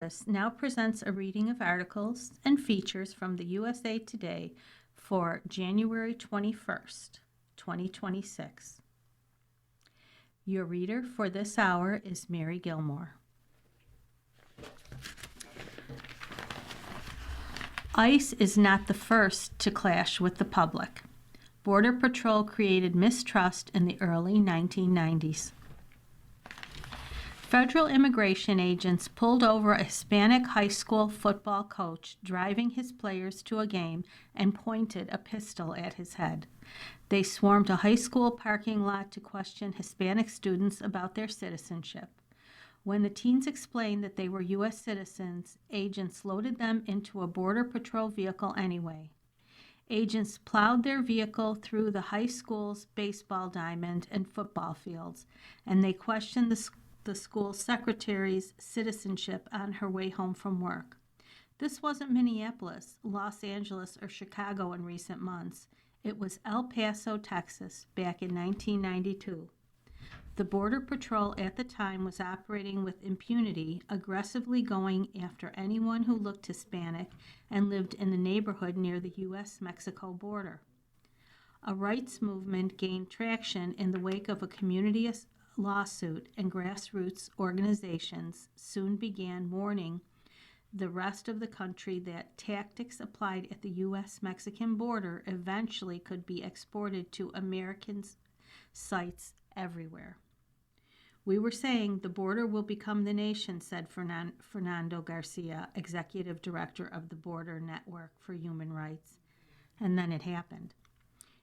This now presents a reading of articles and features from the USA Today for January 21st, 2026. Your reader for this hour is Mary Gilmore. ICE is not the first to clash with the public. Border Patrol created mistrust in the early 1990s. Federal immigration agents pulled over a Hispanic high school football coach driving his players to a game and pointed a pistol at his head. They swarmed a high school parking lot to question Hispanic students about their citizenship. When the teens explained that they were U.S. citizens, agents loaded them into a Border Patrol vehicle anyway. Agents plowed their vehicle through the high school's baseball diamond and football fields, and they questioned the school secretary's citizenship on her way home from work. This wasn't Minneapolis, Los Angeles, or Chicago in recent months. It was El Paso, Texas, back in 1992. The Border Patrol at the time was operating with impunity, aggressively going after anyone who looked Hispanic and lived in the neighborhood near the U.S.-Mexico border. A rights movement gained traction in the wake of a community lawsuit, and grassroots organizations soon began warning the rest of the country that tactics applied at the U.S.-Mexican border eventually could be exported to American sites everywhere. We were saying the border will become the nation, said Fernando Garcia, executive director of the Border Network for Human Rights. And then it happened.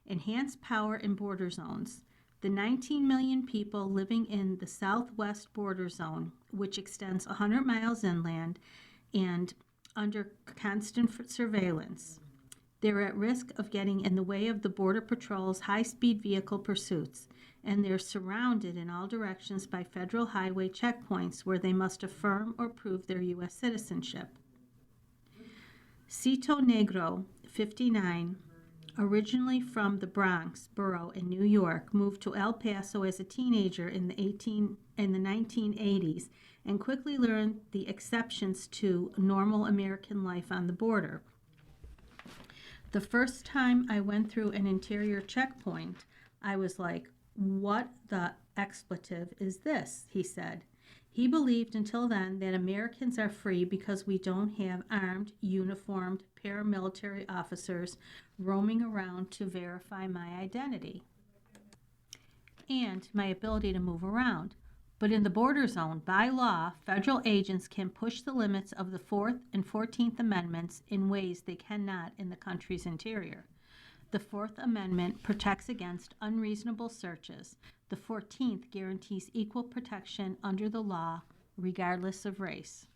Enhanced power in border zones. The 19 million people living in the southwest border zone, which extends 100 miles inland and under constant surveillance, they're at risk of getting in the way of the Border Patrol's high-speed vehicle pursuits, and they're surrounded in all directions by federal highway checkpoints where they must affirm or prove their U.S. citizenship. Cito Negro, 59, originally from the Bronx borough in New York, moved to El Paso as a teenager in the 1980s and quickly learned the exceptions to normal American life on the border. The first time I went through an interior checkpoint, I was like, "What the expletive is this?" he said. He believed until then that Americans are free because we don't have armed, uniformed paramilitary officers roaming around to verify my identity and my ability to move around. But in the border zone, by law, federal agents can push the limits of the 4th and 14th Amendments in ways they cannot in the country's interior. The 4th Amendment protects against unreasonable searches. The 14th guarantees equal protection under the law, regardless of race.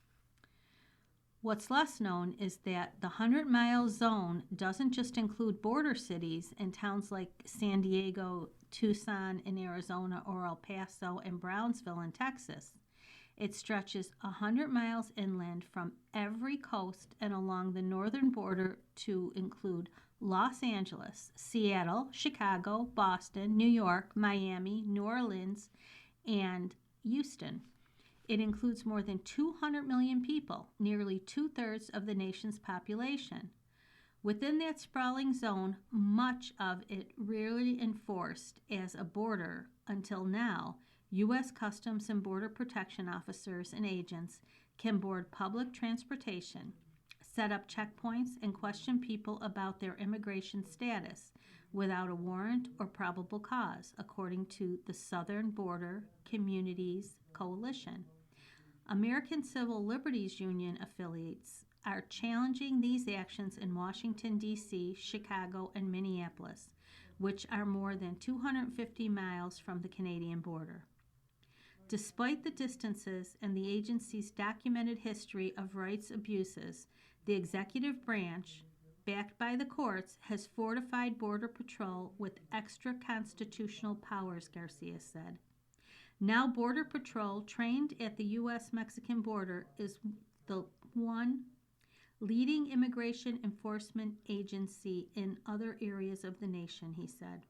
What's less known is that the 100-mile zone doesn't just include border cities and towns like San Diego, Tucson in Arizona, or El Paso and Brownsville in Texas. It stretches 100 miles inland from every coast and along the northern border to include Los Angeles, Seattle, Chicago, Boston, New York, Miami, New Orleans, and Houston. It includes more than 200 million people, nearly two-thirds of the nation's population. Within that sprawling zone, much of it rarely enforced as a border until now. U.S. Customs and Border Protection officers and agents can board public transportation, set up checkpoints, and question people about their immigration status without a warrant or probable cause, according to the Southern Border Communities Coalition. American Civil Liberties Union affiliates are challenging these actions in Washington, D.C., Chicago, and Minneapolis, which are more than 250 miles from the Canadian border. Despite the distances and the agency's documented history of rights abuses, the executive branch, backed by the courts, has fortified Border Patrol with extra constitutional powers, Garcia said. Now Border Patrol, trained at the U.S.-Mexican border, is the one leading immigration enforcement agency in other areas of the nation, he said.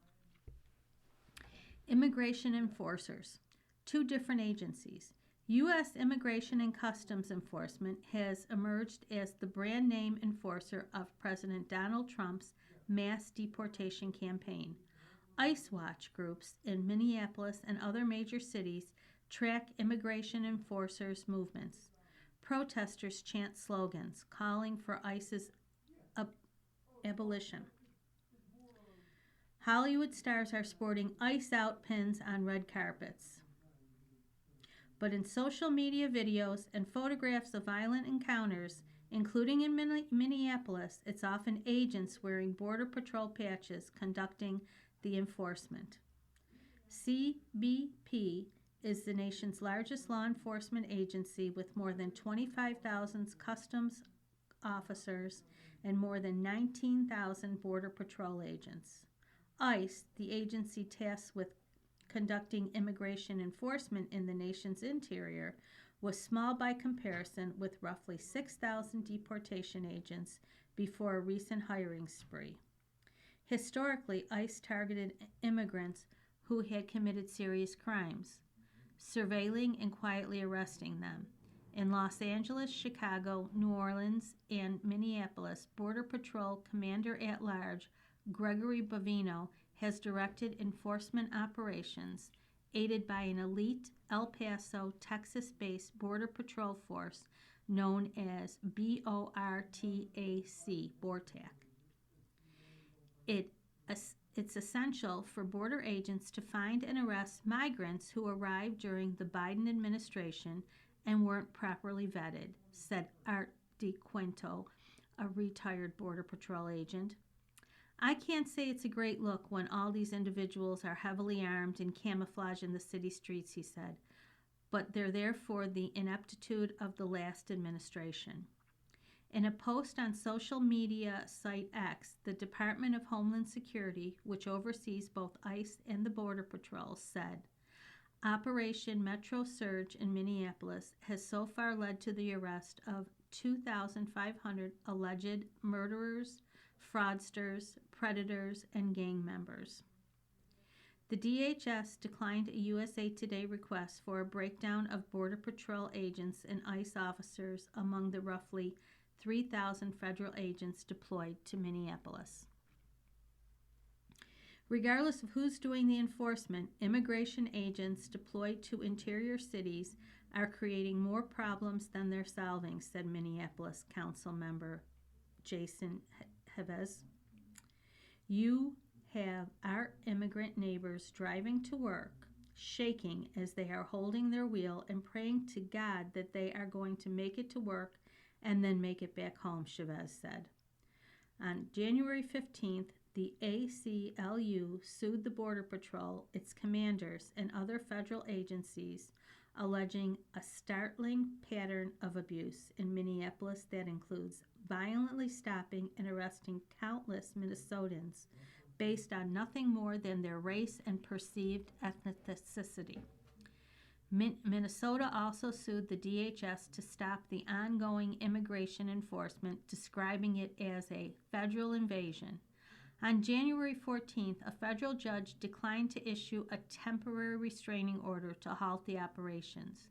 Immigration enforcers, two different agencies. U.S. Immigration and Customs Enforcement has emerged as the brand name enforcer of President Donald Trump's mass deportation campaign. ICE Watch groups in Minneapolis and other major cities track immigration enforcers' movements. Protesters chant slogans calling for ICE's abolition. Hollywood stars are sporting ICE out pins on red carpets. But in social media videos and photographs of violent encounters, including in Minneapolis, it's often agents wearing Border Patrol patches conducting the enforcement. CBP is the nation's largest law enforcement agency with more than 25,000 customs officers and more than 19,000 Border Patrol agents. ICE, the agency tasked with conducting immigration enforcement in the nation's interior, was small by comparison, with roughly 6,000 deportation agents before a recent hiring spree. Historically, ICE targeted immigrants who had committed serious crimes, surveilling and quietly arresting them. In Los Angeles, Chicago, New Orleans, and Minneapolis, Border Patrol Commander-at-Large Gregory Bovino has directed enforcement operations aided by an elite El Paso, Texas-based Border Patrol force known as BORTAC, BORTAC. It's essential for border agents to find and arrest migrants who arrived during the Biden administration and weren't properly vetted, said Art DeQuinto, a retired Border Patrol agent. I can't say it's a great look when all these individuals are heavily armed and camouflaged in the city streets, he said, but they're there for the ineptitude of the last administration. In a post on social media site X, the Department of Homeland Security, which oversees both ICE and the Border Patrol, said, Operation Metro Surge in Minneapolis has so far led to the arrest of 2,500 alleged murderers, fraudsters, predators, and gang members. The DHS declined a USA Today request for a breakdown of Border Patrol agents and ICE officers among the roughly 3,000 federal agents deployed to Minneapolis. Regardless of who's doing the enforcement, immigration agents deployed to interior cities are creating more problems than they're solving, said Minneapolis Council member Jason Heves. You have our immigrant neighbors driving to work, shaking as they are holding their wheel and praying to God that they are going to make it to work and then make it back home, Chavez said. On January 15th, the ACLU sued the Border Patrol, its commanders, and other federal agencies, alleging a startling pattern of abuse in Minneapolis that includes violently stopping and arresting countless Minnesotans based on nothing more than their race and perceived ethnicity. Minnesota also sued the DHS to stop the ongoing immigration enforcement, describing it as a federal invasion. On January 14th, a federal judge declined to issue a temporary restraining order to halt the operations.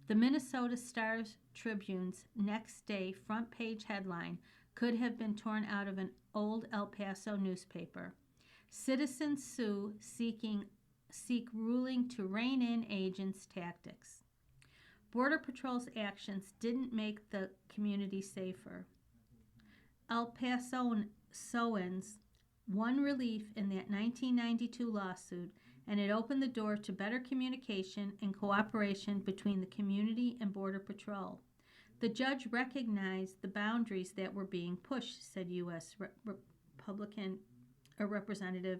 The Minnesota Star-Tribune's next day front page headline could have been torn out of an old El Paso newspaper. Citizens sue seek ruling to rein in agents' tactics. Border Patrol's actions didn't make the community safer. El Pasoans won relief in that 1992 lawsuit, and it opened the door to better communication and cooperation between the community and Border Patrol. The judge recognized the boundaries that were being pushed, said U.S. Representative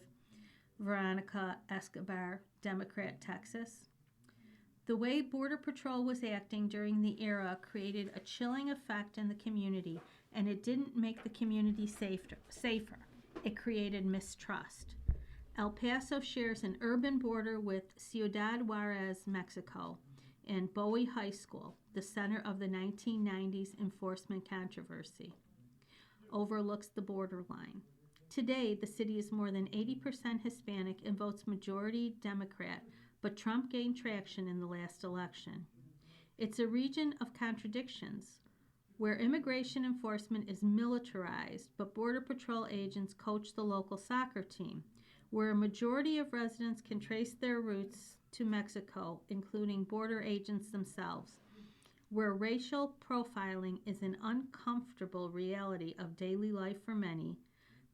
Veronica Escobar, Democrat, Texas. The way Border Patrol was acting during the era created a chilling effect in the community, and it didn't make the community safer. It created mistrust. El Paso shares an urban border with Ciudad Juarez, Mexico, and Bowie High School, the center of the 1990s enforcement controversy, overlooks the borderline. Today, the city is more than 80% Hispanic and votes majority Democrat, but Trump gained traction in the last election. It's a region of contradictions, where immigration enforcement is militarized, but Border Patrol agents coach the local soccer team, where a majority of residents can trace their roots to Mexico, including border agents themselves, where racial profiling is an uncomfortable reality of daily life for many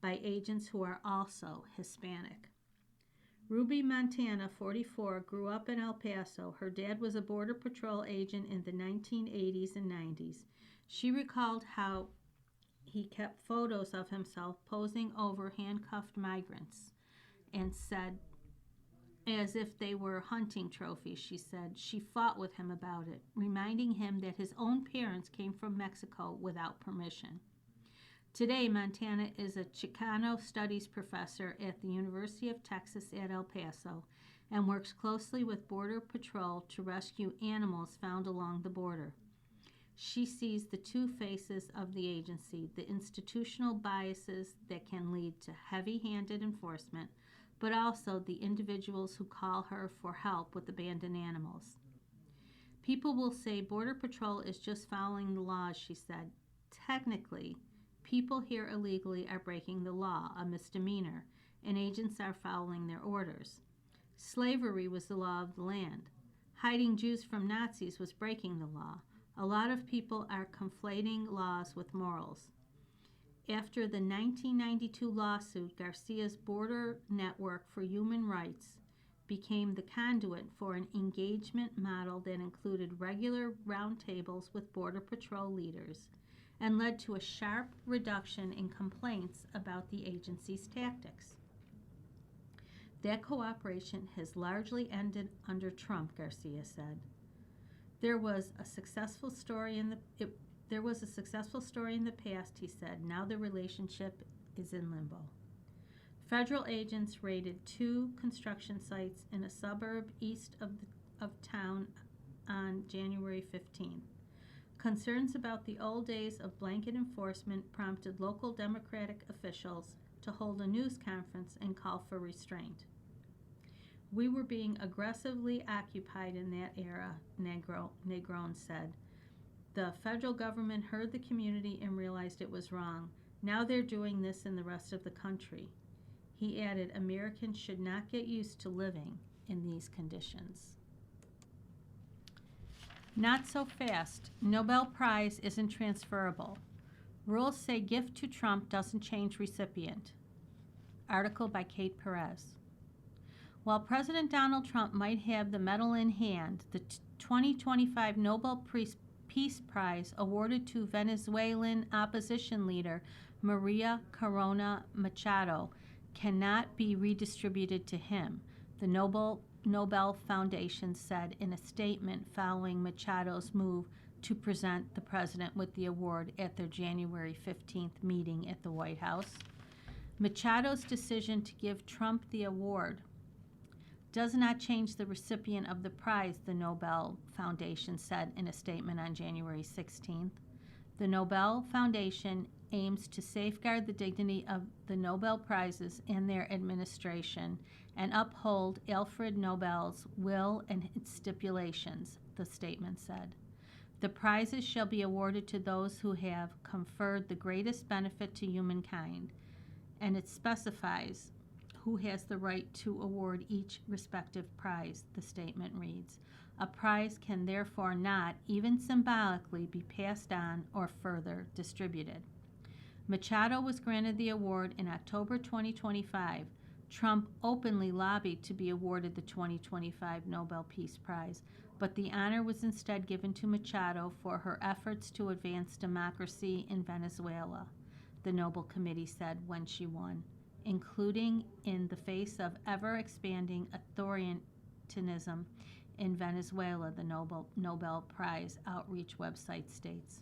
by agents who are also Hispanic. Ruby Montana, 44, grew up in El Paso. Her dad was a Border Patrol agent in the 1980s and 90s. She recalled how he kept photos of himself posing over handcuffed migrants and said, as if they were hunting trophies, she said. She fought with him about it, reminding him that his own parents came from Mexico without permission. Today, Montana is a Chicano studies professor at the University of Texas at El Paso and works closely with Border Patrol to rescue animals found along the border. She sees the two faces of the agency, the institutional biases that can lead to heavy-handed enforcement, but also the individuals who call her for help with abandoned animals. People will say Border Patrol is just following the laws, she said. Technically, people here illegally are breaking the law, a misdemeanor, and agents are following their orders. Slavery was the law of the land. Hiding Jews from Nazis was breaking the law. A lot of people are conflating laws with morals. After the 1992 lawsuit, Garcia's Border Network for Human Rights became the conduit for an engagement model that included regular roundtables with Border Patrol leaders and led to a sharp reduction in complaints about the agency's tactics. That cooperation has largely ended under Trump, Garcia said. There was a successful story in the past, he said. Now the relationship is in limbo. Federal agents raided 2 construction sites in a suburb east of town on January 15th. Concerns about the old days of blanket enforcement prompted local Democratic officials to hold a news conference and call for restraint. We were being aggressively occupied in that era, Negron said. The federal government heard the community and realized it was wrong. Now they're doing this in the rest of the country. He added, Americans should not get used to living in these conditions. Not so fast. Nobel Prize isn't transferable. Rules say gift to Trump doesn't change recipient. Article by Kate Perez. While President Donald Trump might have the medal in hand, the 2025 Nobel Peace Prize awarded to Venezuelan opposition leader Maria Corina Machado cannot be redistributed to him, the Nobel Foundation said in a statement following Machado's move to present the president with the award at their January 15th meeting at the White House. Machado's decision to give Trump the award does not change the recipient of the prize, the Nobel Foundation said in a statement on January 16th. The Nobel Foundation aims to safeguard the dignity of the Nobel Prizes and their administration and uphold Alfred Nobel's will and its stipulations, the statement said. The prizes shall be awarded to those who have conferred the greatest benefit to humankind, and it specifies who has the right to award each respective prize, the statement reads. A prize can therefore not, even symbolically, be passed on or further distributed. Machado was granted the award in October 2025. Trump openly lobbied to be awarded the 2025 Nobel Peace Prize, but the honor was instead given to Machado for her efforts to advance democracy in Venezuela, the Nobel Committee said when she won, including in the face of ever-expanding authoritarianism in Venezuela, the Nobel Prize outreach website states.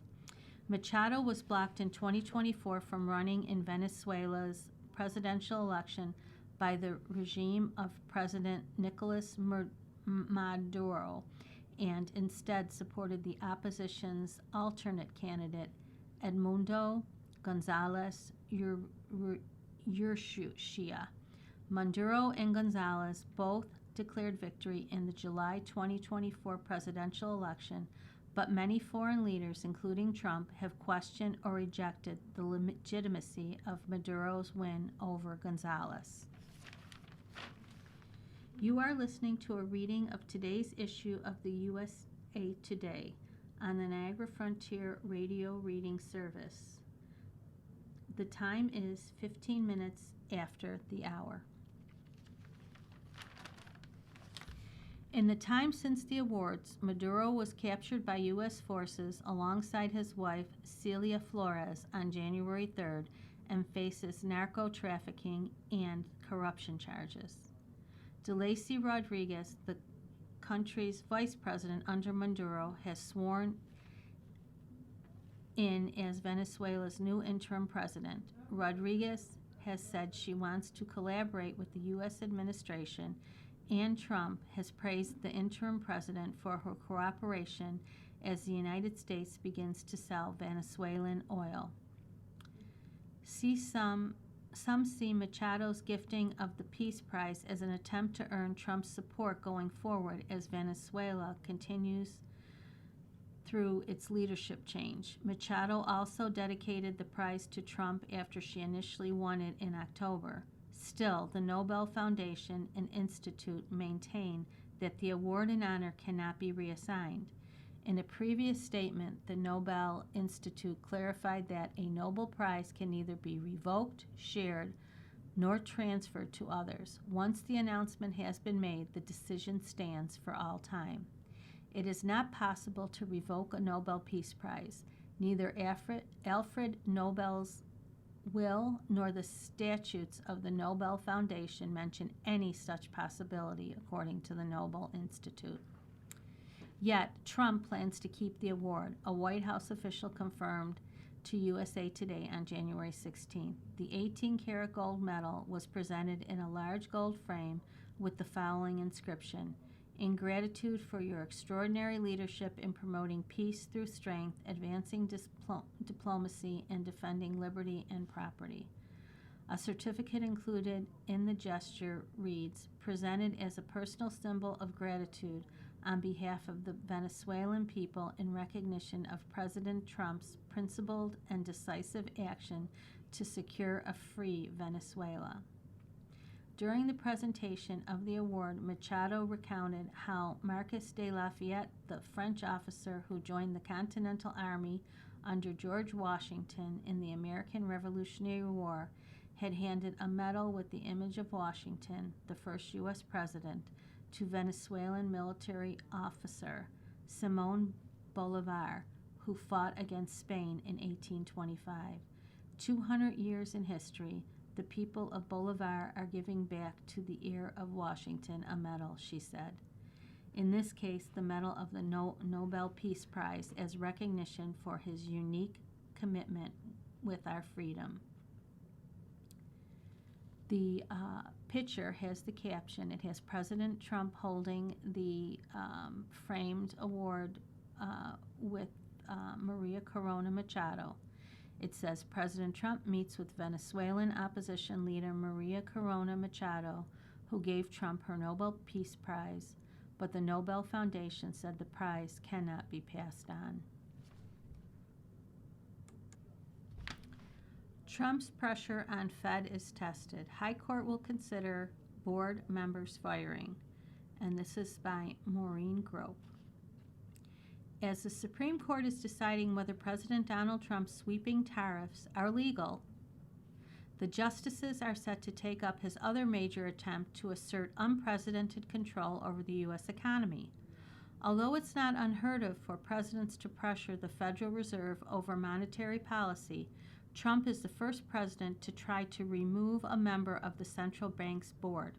Machado was blocked in 2024 from running in Venezuela's presidential election by the regime of President Nicolas Maduro and instead supported the opposition's alternate candidate, Edmundo González Urrutia. Maduro and González both declared victory in the July 2024 presidential election, but many foreign leaders, including Trump, have questioned or rejected the legitimacy of Maduro's win over Gonzales. You are listening to a reading of today's issue of the USA Today on the Niagara Frontier Radio Reading Service. The time is 15 minutes after the hour. In the time since the awards, Maduro was captured by U.S. forces alongside his wife, Celia Flores, on January 3rd and faces narco-trafficking and corruption charges. Delcy Rodriguez, the country's vice president under Maduro, has sworn in as Venezuela's new interim president. Rodriguez has said she wants to collaborate with the U.S. administration, and Trump has praised the interim president for her cooperation as the United States begins to sell Venezuelan oil. Some see Machado's gifting of the Peace Prize as an attempt to earn Trump's support going forward as Venezuela continues through its leadership change. Machado also dedicated the prize to Trump after she initially won it in October. Still, the Nobel Foundation and Institute maintain that the award and honor cannot be reassigned. In a previous statement, the Nobel Institute clarified that a Nobel Prize can neither be revoked, shared, nor transferred to others. Once the announcement has been made, the decision stands for all time. It is not possible to revoke a Nobel Peace Prize. Neither Alfred Nobel's will nor the statutes of the Nobel Foundation mention any such possibility, according to the Nobel Institute. Yet, Trump plans to keep the award, a White House official confirmed to USA Today on January 16th. The 18-karat gold medal was presented in a large gold frame with the following inscription: "In gratitude for your extraordinary leadership in promoting peace through strength, advancing diplomacy, and defending liberty and property." A certificate included in the gesture reads, "Presented as a personal symbol of gratitude on behalf of the Venezuelan people in recognition of President Trump's principled and decisive action to secure a free Venezuela." During the presentation of the award, Machado recounted how Marquis de Lafayette, the French officer who joined the Continental Army under George Washington in the American Revolutionary War, had handed a medal with the image of Washington, the first U.S. president, to Venezuelan military officer Simón Bolívar, who fought against Spain in 1825. 200 years in history, the people of Bolivar are giving back to the heir of Washington a medal, she said. In this case, the medal of the Nobel Peace Prize as recognition for his unique commitment with our freedom. The picture has the caption. It has President Trump holding the framed award with Maria Corina Machado. It says, President Trump meets with Venezuelan opposition leader Maria Corina Machado, who gave Trump her Nobel Peace Prize, but the Nobel Foundation said the prize cannot be passed on. Trump's pressure on Fed is tested. High Court will consider board members' firing. And this is by Maureen Grope. As the Supreme Court is deciding whether President Donald Trump's sweeping tariffs are legal, the justices are set to take up his other major attempt to assert unprecedented control over the U.S. economy. Although it's not unheard of for presidents to pressure the Federal Reserve over monetary policy, Trump is the first president to try to remove a member of the central bank's board.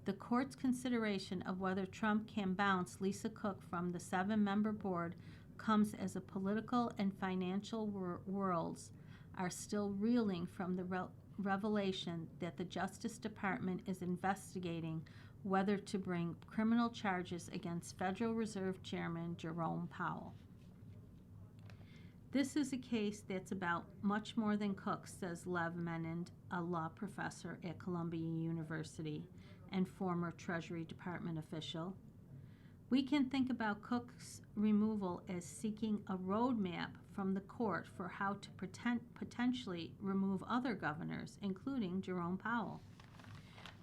The court's consideration of whether Trump can bounce Lisa Cook from the 7-member board comes as the political and financial worlds are still reeling from the revelation that the Justice Department is investigating whether to bring criminal charges against Federal Reserve Chairman Jerome Powell. This is a case that's about much more than Cook, says Lev Menand, a law professor at Columbia University and former Treasury Department official. We can think about Cook's removal as seeking a roadmap from the court for how to potentially remove other governors, including Jerome Powell.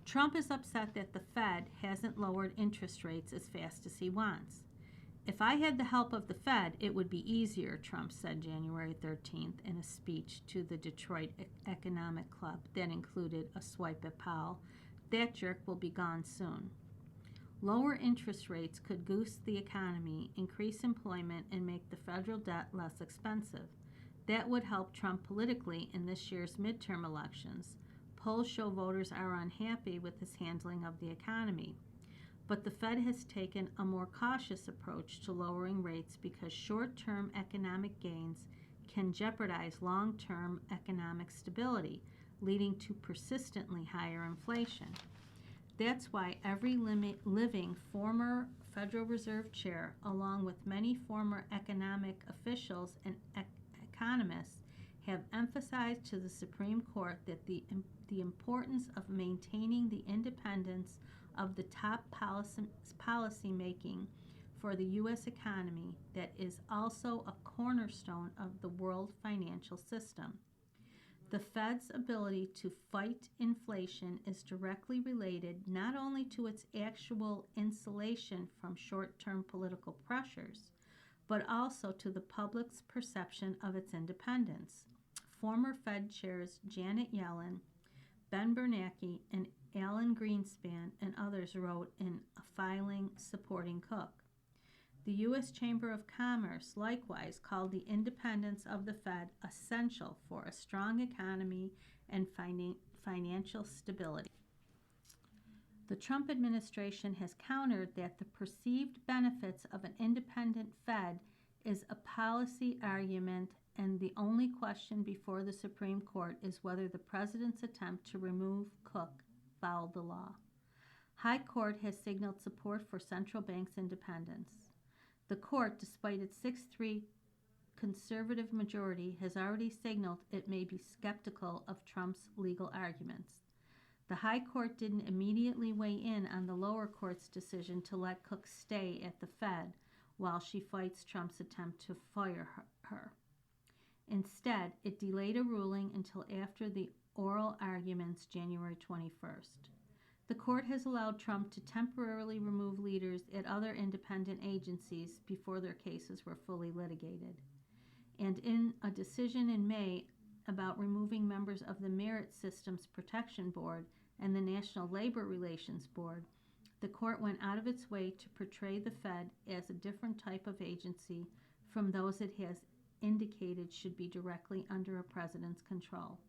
Trump is upset that the Fed hasn't lowered interest rates as fast as he wants. If I had the help of the Fed, it would be easier, Trump said January 13th in a speech to the Detroit Economic Club that included a swipe at Powell. That jerk will be gone soon. Lower interest rates could boost the economy, increase employment, and make the federal debt less expensive. That would help Trump politically in this year's midterm elections. Polls show voters are unhappy with his handling of the economy. But the Fed has taken a more cautious approach to lowering rates because short-term economic gains can jeopardize long-term economic stability, leading to persistently higher inflation. That's why every living former Federal Reserve chair, along with many former economic officials and economists, have emphasized to the Supreme Court that the importance of maintaining the independence of the top policy making for the U.S. economy that is also a cornerstone of the world financial system. The Fed's ability to fight inflation is directly related not only to its actual insulation from short-term political pressures, but also to the public's perception of its independence. Former Fed chairs Janet Yellen, Ben Bernanke, and Alan Greenspan and others wrote in a filing supporting Cook. The U.S. Chamber of Commerce likewise called the independence of the Fed essential for a strong economy and financial stability. The Trump administration has countered that the perceived benefits of an independent Fed is a policy argument, and the only question before the Supreme Court is whether the president's attempt to remove Cook fouled the law. High Court has signaled support for central bank's independence. The court, despite its 6-3 conservative majority, has already signaled it may be skeptical of Trump's legal arguments. The High Court didn't immediately weigh in on the lower court's decision to let Cook stay at the Fed while she fights Trump's attempt to fire her. Instead, it delayed a ruling until after the oral arguments January 21st. The court has allowed Trump to temporarily remove leaders at other independent agencies before their cases were fully litigated. And in a decision in May about removing members of the Merit Systems Protection Board and the National Labor Relations Board, the court went out of its way to portray the Fed as a different type of agency from those it has indicated should be directly under a president's control.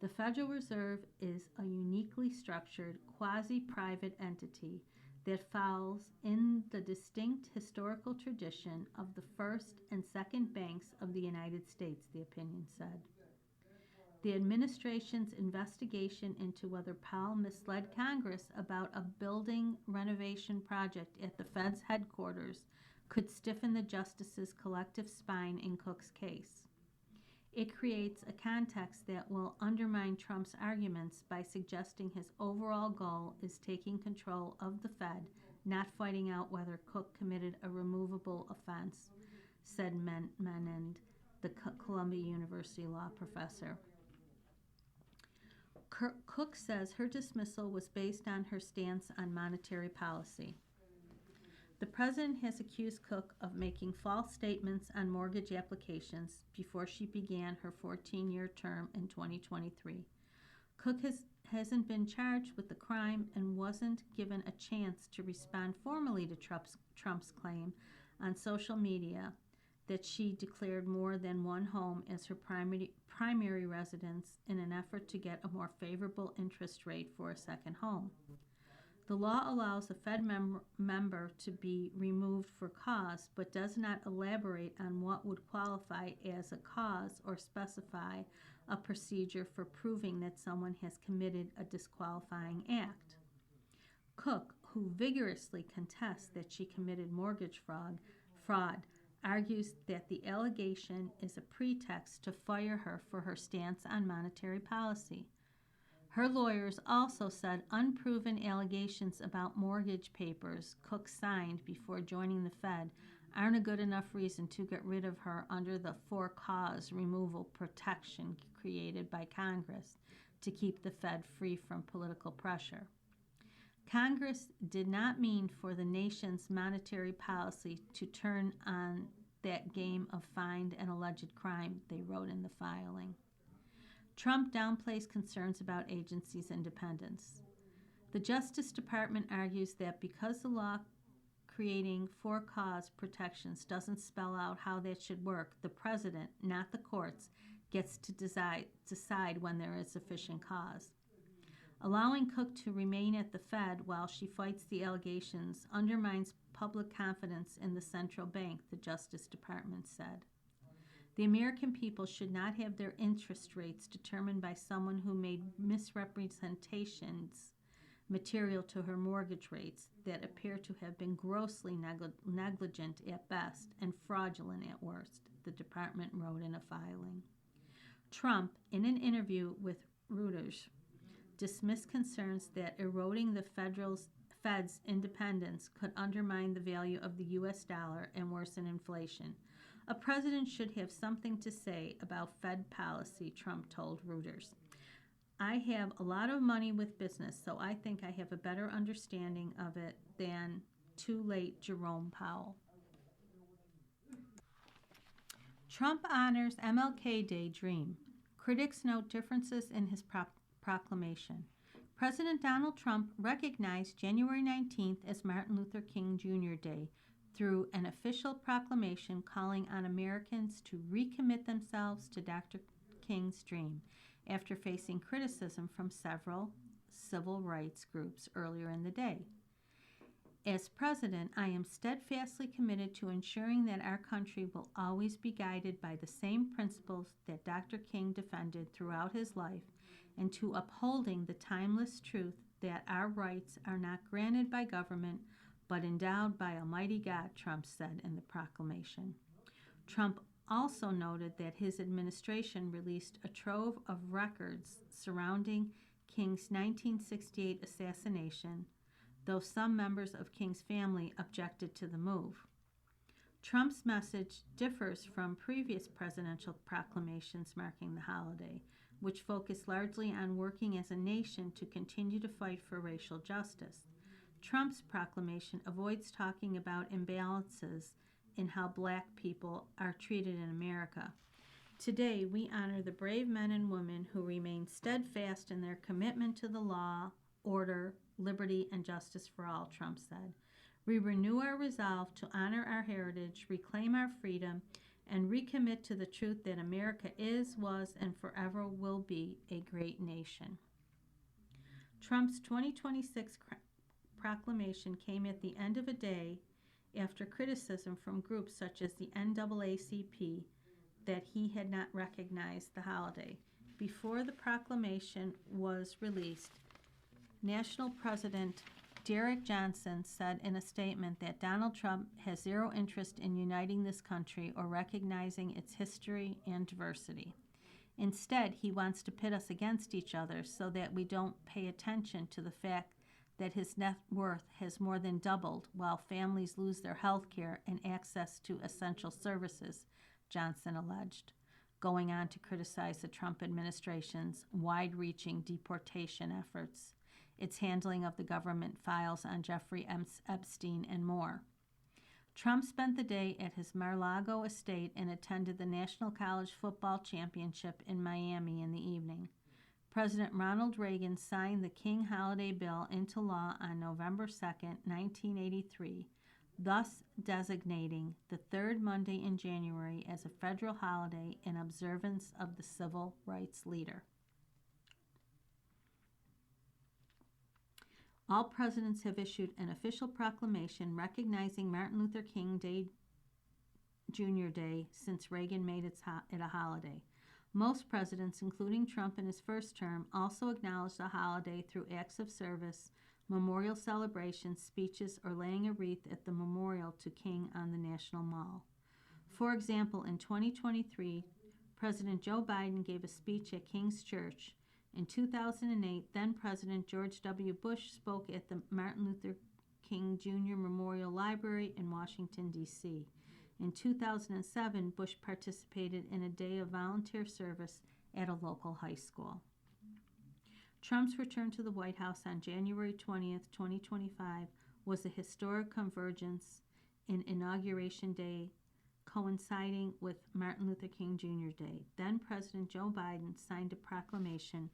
The Federal Reserve is a uniquely structured, quasi-private entity that falls in the distinct historical tradition of the first and second banks of the United States, the opinion said. The administration's investigation into whether Powell misled Congress about a building renovation project at the Fed's headquarters could stiffen the justices' collective spine in Cook's case. It creates a context that will undermine Trump's arguments by suggesting his overall goal is taking control of the Fed, not fighting out whether Cook committed a removable offense, said Menand, the Columbia University law professor. Cook says her dismissal was based on her stance on monetary policy. The president has accused Cook of making false statements on mortgage applications before she began her 14-year term in 2023. Cook hasn't been charged with the crime and wasn't given a chance to respond formally to Trump's claim on social media that she declared more than one home as her primary residence in an effort to get a more favorable interest rate for a second home. The law allows a Fed member to be removed for cause, but does not elaborate on what would qualify as a cause or specify a procedure for proving that someone has committed a disqualifying act. Cook, who vigorously contests that she committed mortgage fraud, argues that the allegation is a pretext to fire her for her stance on monetary policy. Her lawyers also said unproven allegations about mortgage papers Cook signed before joining the Fed aren't a good enough reason to get rid of her under the for-cause removal protection created by Congress to keep the Fed free from political pressure. Congress did not mean for the nation's monetary policy to turn on that game of find and alleged crime, they wrote in the filing. Trump downplays concerns about agencies' independence. The Justice Department argues that because the law creating for-cause protections doesn't spell out how that should work, the president, not the courts, gets to decide when there is sufficient cause. Allowing Cook to remain at the Fed while she fights the allegations undermines public confidence in the central bank, the Justice Department said. The American people should not have their interest rates determined by someone who made misrepresentations material to her mortgage rates that appear to have been grossly negligent at best and fraudulent at worst, the department wrote in a filing. Trump, in an interview with Reuters, dismissed concerns that eroding the Fed's independence could undermine the value of the U.S. dollar and worsen inflation. A president should have something to say about Fed policy, Trump told Reuters. I have a lot of money with business, so I think I have a better understanding of it than too late Jerome Powell. Trump honors MLK Day dream. Critics note differences in his proclamation. President Donald Trump recognized January 19th as Martin Luther King Jr. Day through an official proclamation calling on Americans to recommit themselves to Dr. King's dream after facing criticism from several civil rights groups earlier in the day. As president, I am steadfastly committed to ensuring that our country will always be guided by the same principles that Dr. King defended throughout his life and to upholding the timeless truth that our rights are not granted by government but endowed by Almighty God, Trump said in the proclamation. Trump also noted that his administration released a trove of records surrounding King's 1968 assassination, though some members of King's family objected to the move. Trump's message differs from previous presidential proclamations marking the holiday, which focused largely on working as a nation to continue to fight for racial justice. Trump's proclamation avoids talking about imbalances in how Black people are treated in America. Today, we honor the brave men and women who remain steadfast in their commitment to the law, order, liberty, and justice for all, Trump said. We renew our resolve to honor our heritage, reclaim our freedom, and recommit to the truth that America is, was, and forever will be a great nation. Trump's 2026 proclamation came at the end of a day after criticism from groups such as the NAACP that he had not recognized the holiday. Before the proclamation was released, National President Derek Johnson said in a statement that Donald Trump has zero interest in uniting this country or recognizing its history and diversity. Instead, he wants to pit us against each other so that we don't pay attention to the fact that his net worth has more than doubled while families lose their health care and access to essential services, Johnson alleged, going on to criticize the Trump administration's wide-reaching deportation efforts, its handling of the government files on Jeffrey Epstein, and more. Trump spent the day at his Mar-a-Lago estate and attended the National College Football Championship in Miami in the evening. President Ronald Reagan signed the King Holiday Bill into law on November 2, 1983, thus designating the third Monday in January as a federal holiday in observance of the civil rights leader. All presidents have issued an official proclamation recognizing Martin Luther King Jr. Day since Reagan made it a holiday. Most presidents, including Trump in his first term, also acknowledged the holiday through acts of service, memorial celebrations, speeches, or laying a wreath at the memorial to King on the National Mall. For example, in 2023, President Joe Biden gave a speech at King's Church In 2008, then President George W. Bush spoke at the Martin Luther King Jr. Memorial Library in Washington, D.C. In 2007, Bush participated in a day of volunteer service at a local high school. Trump's return to the White House on January 20th, 2025 was a historic convergence in Inauguration Day, coinciding with Martin Luther King Jr. Day. Then President Joe Biden signed a proclamation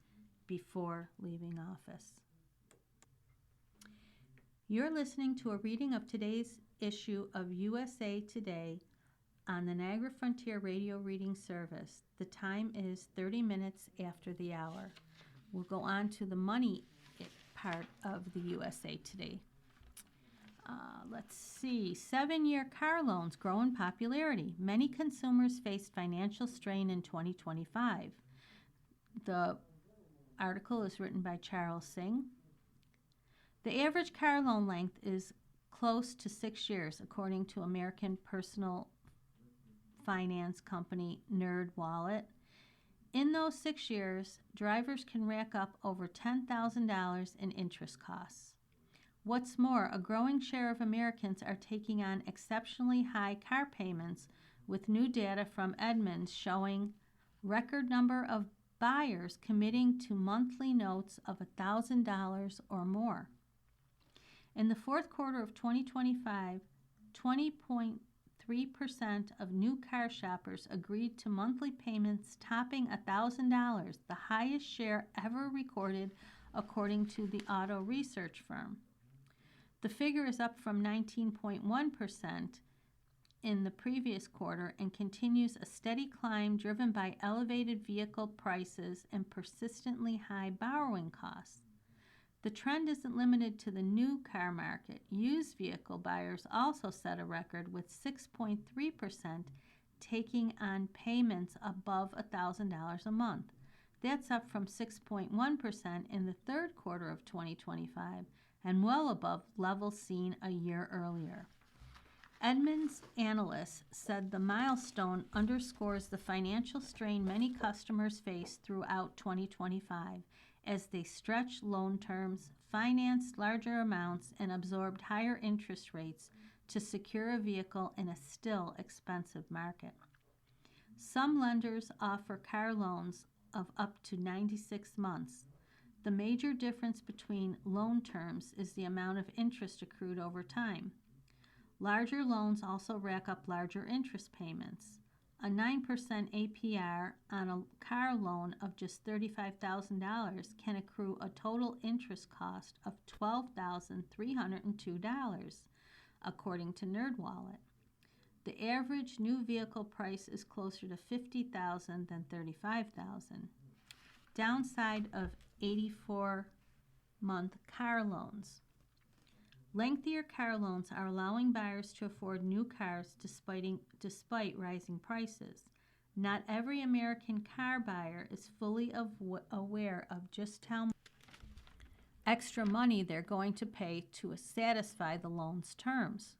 before leaving office. You're listening to a reading of today's issue of USA Today on the Niagara Frontier Radio Reading Service. The time is 30 minutes after the hour. We'll go on to the money part of the USA Today. Let's see. 7-year car loans grow in popularity. Many consumers faced financial strain in 2025. The article is written by Charles Singh. The average car loan length is close to 6 years, according to American personal finance company NerdWallet. In those 6 years, drivers can rack up over $10,000 in interest costs. What's more, a growing share of Americans are taking on exceptionally high car payments, with new data from Edmunds showing record number of buyers committing to monthly notes of $1,000 or more. In the fourth quarter of 2025, 20.3% of new car shoppers agreed to monthly payments topping $1,000, the highest share ever recorded according to the auto research firm. The figure is up from 19.1% in the previous quarter and continues a steady climb driven by elevated vehicle prices and persistently high borrowing costs. The trend isn't limited to the new car market. Used vehicle buyers also set a record, with 6.3% taking on payments above $1,000 a month. That's up from 6.1% in the third quarter of 2025 and well above levels seen a year earlier. Edmunds analysts said the milestone underscores the financial strain many customers faced throughout 2025 as they stretched loan terms, financed larger amounts, and absorbed higher interest rates to secure a vehicle in a still expensive market. Some lenders offer car loans of up to 96 months. The major difference between loan terms is the amount of interest accrued over time. Larger loans also rack up larger interest payments. A 9% APR on a car loan of just $35,000 can accrue a total interest cost of $12,302, according to NerdWallet. The average new vehicle price is closer to $50,000 than $35,000. Downside of 84-month car loans. Lengthier car loans are allowing buyers to afford new cars despite rising prices. Not every American car buyer is fully aware of just how much extra money they're going to pay to satisfy the loan's terms.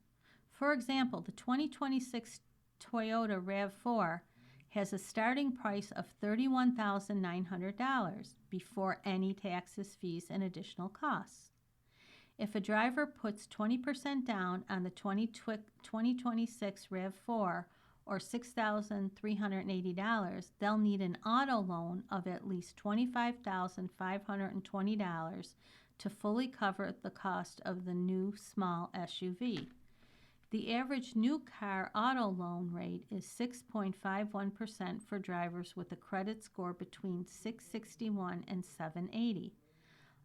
For example, the 2026 Toyota RAV4 has a starting price of $31,900 before any taxes, fees, and additional costs. If a driver puts 20% down on the 2026 RAV4 or $6,380, they'll need an auto loan of at least $25,520 to fully cover the cost of the new small SUV. The average new car auto loan rate is 6.51% for drivers with a credit score between 661 and 780.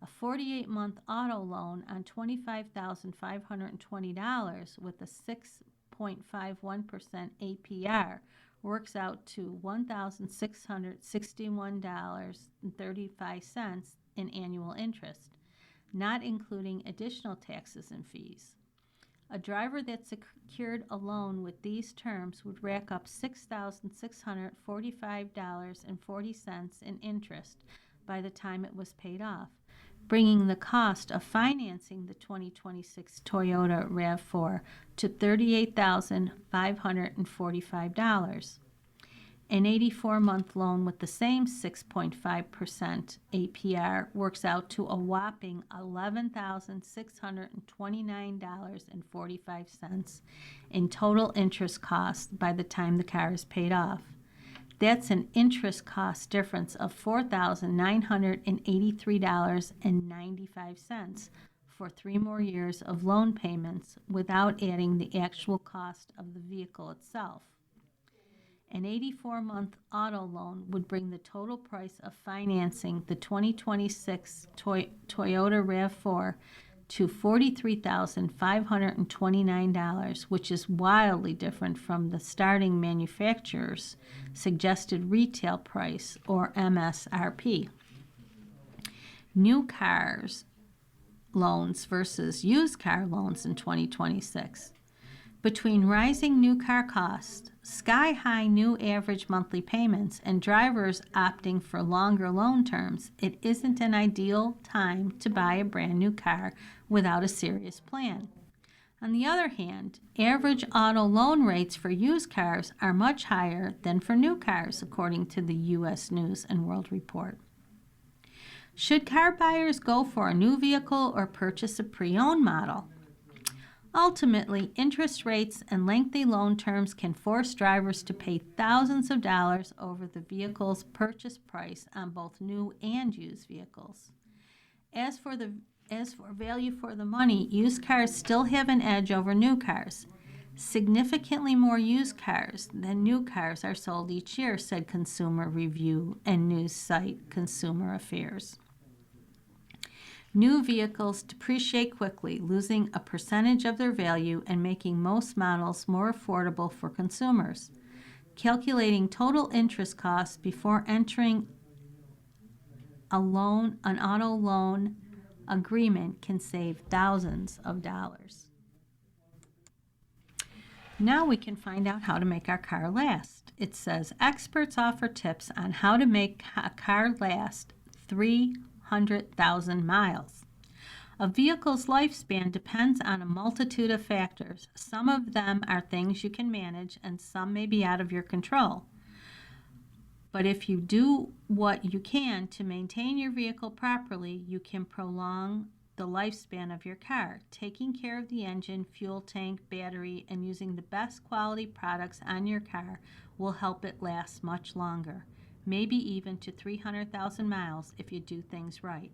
A 48-month auto loan on $25,520 with a 6.51% APR works out to $1,661.35 in annual interest, not including additional taxes and fees. A driver that secured a loan with these terms would rack up $6,645.40 in interest by the time it was paid off, bringing the cost of financing the 2026 Toyota RAV4 to $38,545. An 84-month loan with the same 6.5% APR works out to a whopping $11,629.45 in total interest cost by the time the car is paid off. That's an interest cost difference of $4,983.95 for 3 more years of loan payments without adding the actual cost of the vehicle itself. An 84-month auto loan would bring the total price of financing the 2026 Toyota RAV4 to $43,529, which is wildly different from the starting manufacturer's suggested retail price, or MSRP. New cars loans versus used car loans in 2026. Between rising new car costs, sky-high new average monthly payments, and drivers opting for longer loan terms, it isn't an ideal time to buy a brand new car without a serious plan. On the other hand, average auto loan rates for used cars are much higher than for new cars, according to the U.S. News and World Report. Should car buyers go for a new vehicle or purchase a pre-owned model? Ultimately, interest rates and lengthy loan terms can force drivers to pay thousands of dollars over the vehicle's purchase price on both new and used vehicles. As for value for the money, used cars still have an edge over new cars. Significantly more used cars than new cars are sold each year, said consumer review and news site Consumer Affairs. New vehicles depreciate quickly, losing a percentage of their value and making most models more affordable for consumers. Calculating total interest costs before entering an auto loan agreement can save thousands of dollars. Now we can find out how to make our car last. It says experts offer tips on how to make a car last 300,000 miles. A vehicle's lifespan depends on a multitude of factors. Some of them are things you can manage, and some may be out of your control. But if you do what you can to maintain your vehicle properly, you can prolong the lifespan of your car. Taking care of the engine, fuel tank, battery, and using the best quality products on your car will help it last much longer, maybe even to 300,000 miles if you do things right.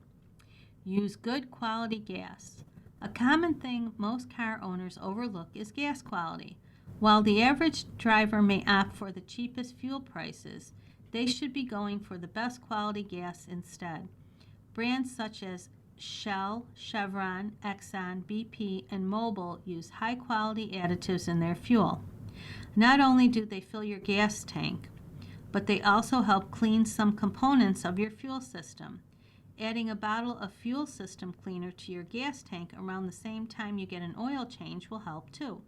Use good quality gas. A common thing most car owners overlook is gas quality. While the average driver may opt for the cheapest fuel prices, they should be going for the best quality gas instead. Brands such as Shell, Chevron, Exxon, BP, and Mobil use high-quality additives in their fuel. Not only do they fill your gas tank, but they also help clean some components of your fuel system. Adding a bottle of fuel system cleaner to your gas tank around the same time you get an oil change will help too.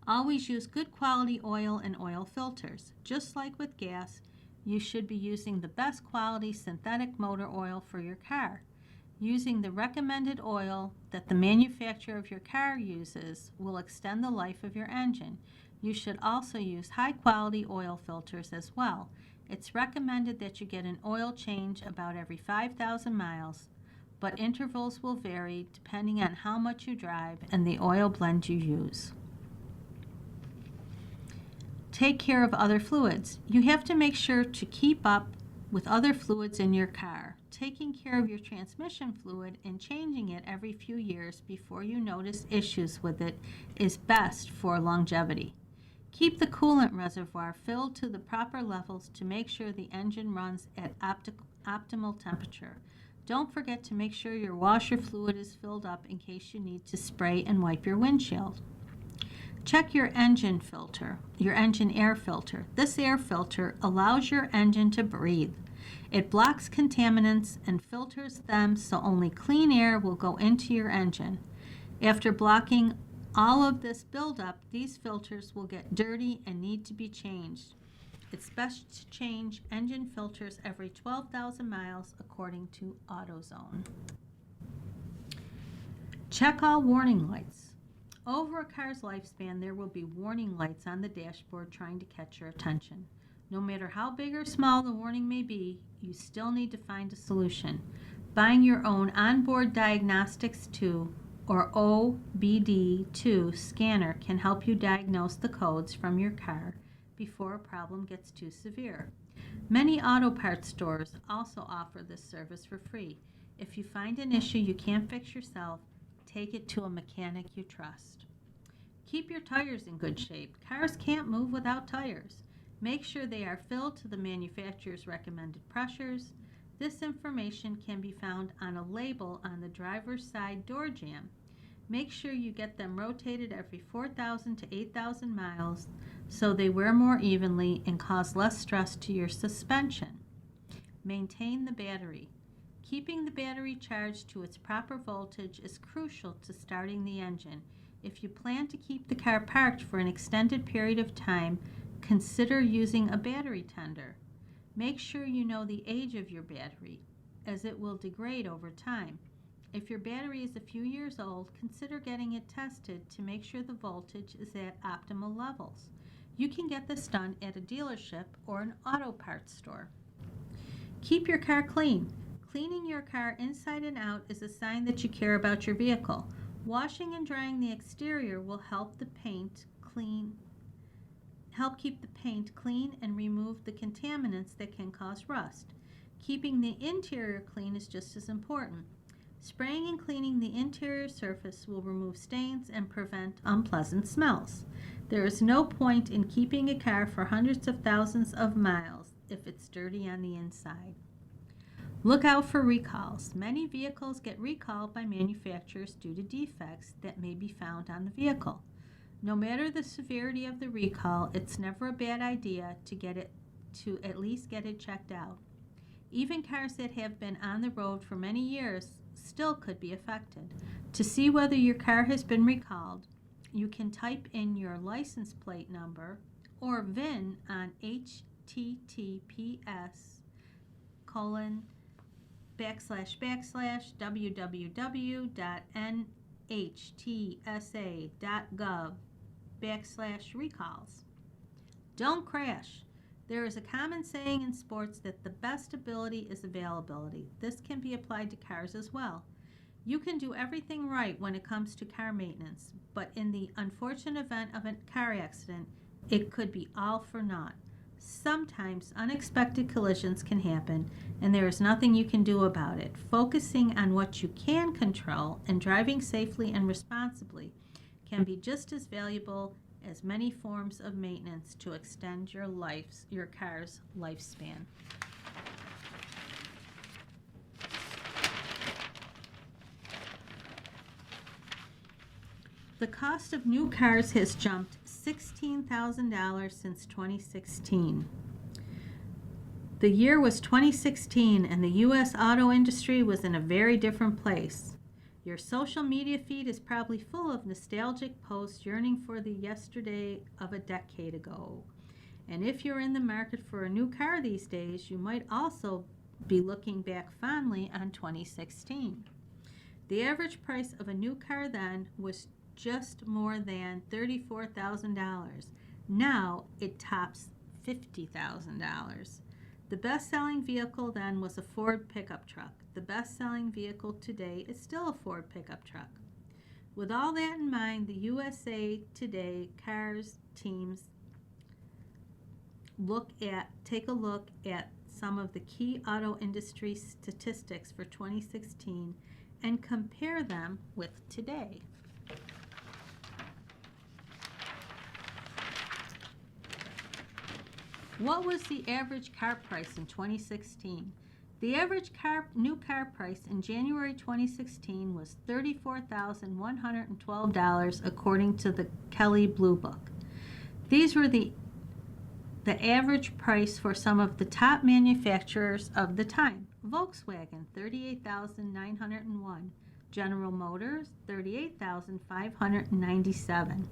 Always use good quality oil and oil filters. Just like with gas, you should be using the best quality synthetic motor oil for your car. Using the recommended oil that the manufacturer of your car uses will extend the life of your engine. You should also use high quality oil filters as well. It's recommended that you get an oil change about every 5,000 miles, but intervals will vary depending on how much you drive and the oil blend you use. Take care of other fluids. You have to make sure to keep up with other fluids in your car. Taking care of your transmission fluid and changing it every few years before you notice issues with it is best for longevity. Keep the coolant reservoir filled to the proper levels to make sure the engine runs at optimal temperature. Don't forget to make sure your washer fluid is filled up in case you need to spray and wipe your windshield. Check your engine air filter. This air filter allows your engine to breathe. It blocks contaminants and filters them so only clean air will go into your engine. After blocking all of this buildup, these filters will get dirty and need to be changed. It's best to change engine filters every 12,000 miles according to AutoZone. Check all warning lights. Over a car's lifespan, there will be warning lights on the dashboard trying to catch your attention. No matter how big or small the warning may be, you still need to find a solution. Buying your own onboard diagnostics 2 or OBD2 scanner can help you diagnose the codes from your car before a problem gets too severe. Many auto parts stores also offer this service for free. If you find an issue you can't fix yourself, take it to a mechanic you trust. Keep your tires in good shape. Cars can't move without tires. Make sure they are filled to the manufacturer's recommended pressures. This information can be found on a label on the driver's side door jamb. Make sure you get them rotated every 4,000 to 8,000 miles so they wear more evenly and cause less stress to your suspension. Maintain the battery. Keeping the battery charged to its proper voltage is crucial to starting the engine. If you plan to keep the car parked for an extended period of time, consider using a battery tender. Make sure you know the age of your battery, as it will degrade over time. If your battery is a few years old, consider getting it tested to make sure the voltage is at optimal levels. You can get this done at a dealership or an auto parts store. Keep your car clean. Cleaning your car inside and out is a sign that you care about your vehicle. Washing and drying the exterior will help keep the paint clean and remove the contaminants that can cause rust. Keeping the interior clean is just as important. Spraying and cleaning the interior surface will remove stains and prevent unpleasant smells. There is no point in keeping a car for hundreds of thousands of miles if it's dirty on the inside. Look out for recalls. Many vehicles get recalled by manufacturers due to defects that may be found on the vehicle. No matter the severity of the recall, it's never a bad idea to at least get it checked out. Even cars that have been on the road for many years still could be affected. To see whether your car has been recalled, you can type in your license plate number or VIN on https://www.nhtsa.gov/recalls. Don't crash. There is a common saying in sports that the best ability is availability. This can be applied to cars as well. You can do everything right when it comes to car maintenance, but in the unfortunate event of a car accident, it could be all for naught. Sometimes unexpected collisions can happen, and there is nothing you can do about it. Focusing on what you can control and driving safely and responsibly can be just as valuable as many forms of maintenance to extend your car's lifespan. The cost of new cars has jumped $16,000 since 2016. The year was 2016, and the U.S. auto industry was in a very different place. Your social media feed is probably full of nostalgic posts yearning for the yesterday of a decade ago. And if you're in the market for a new car these days, you might also be looking back fondly on 2016. The average price of a new car then was just more than $34,000. Now it tops $50,000. The best-selling vehicle then was a Ford pickup truck. The best-selling vehicle today is still a Ford pickup truck. With all that in mind, the USA Today Cars teams take a look at some of the key auto industry statistics for 2016 and compare them with today. What was the average car price in 2016? The average new car price in January 2016 was $34,112 according to the Kelley Blue Book. These were the average price for some of the top manufacturers of the time. Volkswagen, $38,901. General Motors, $38,597.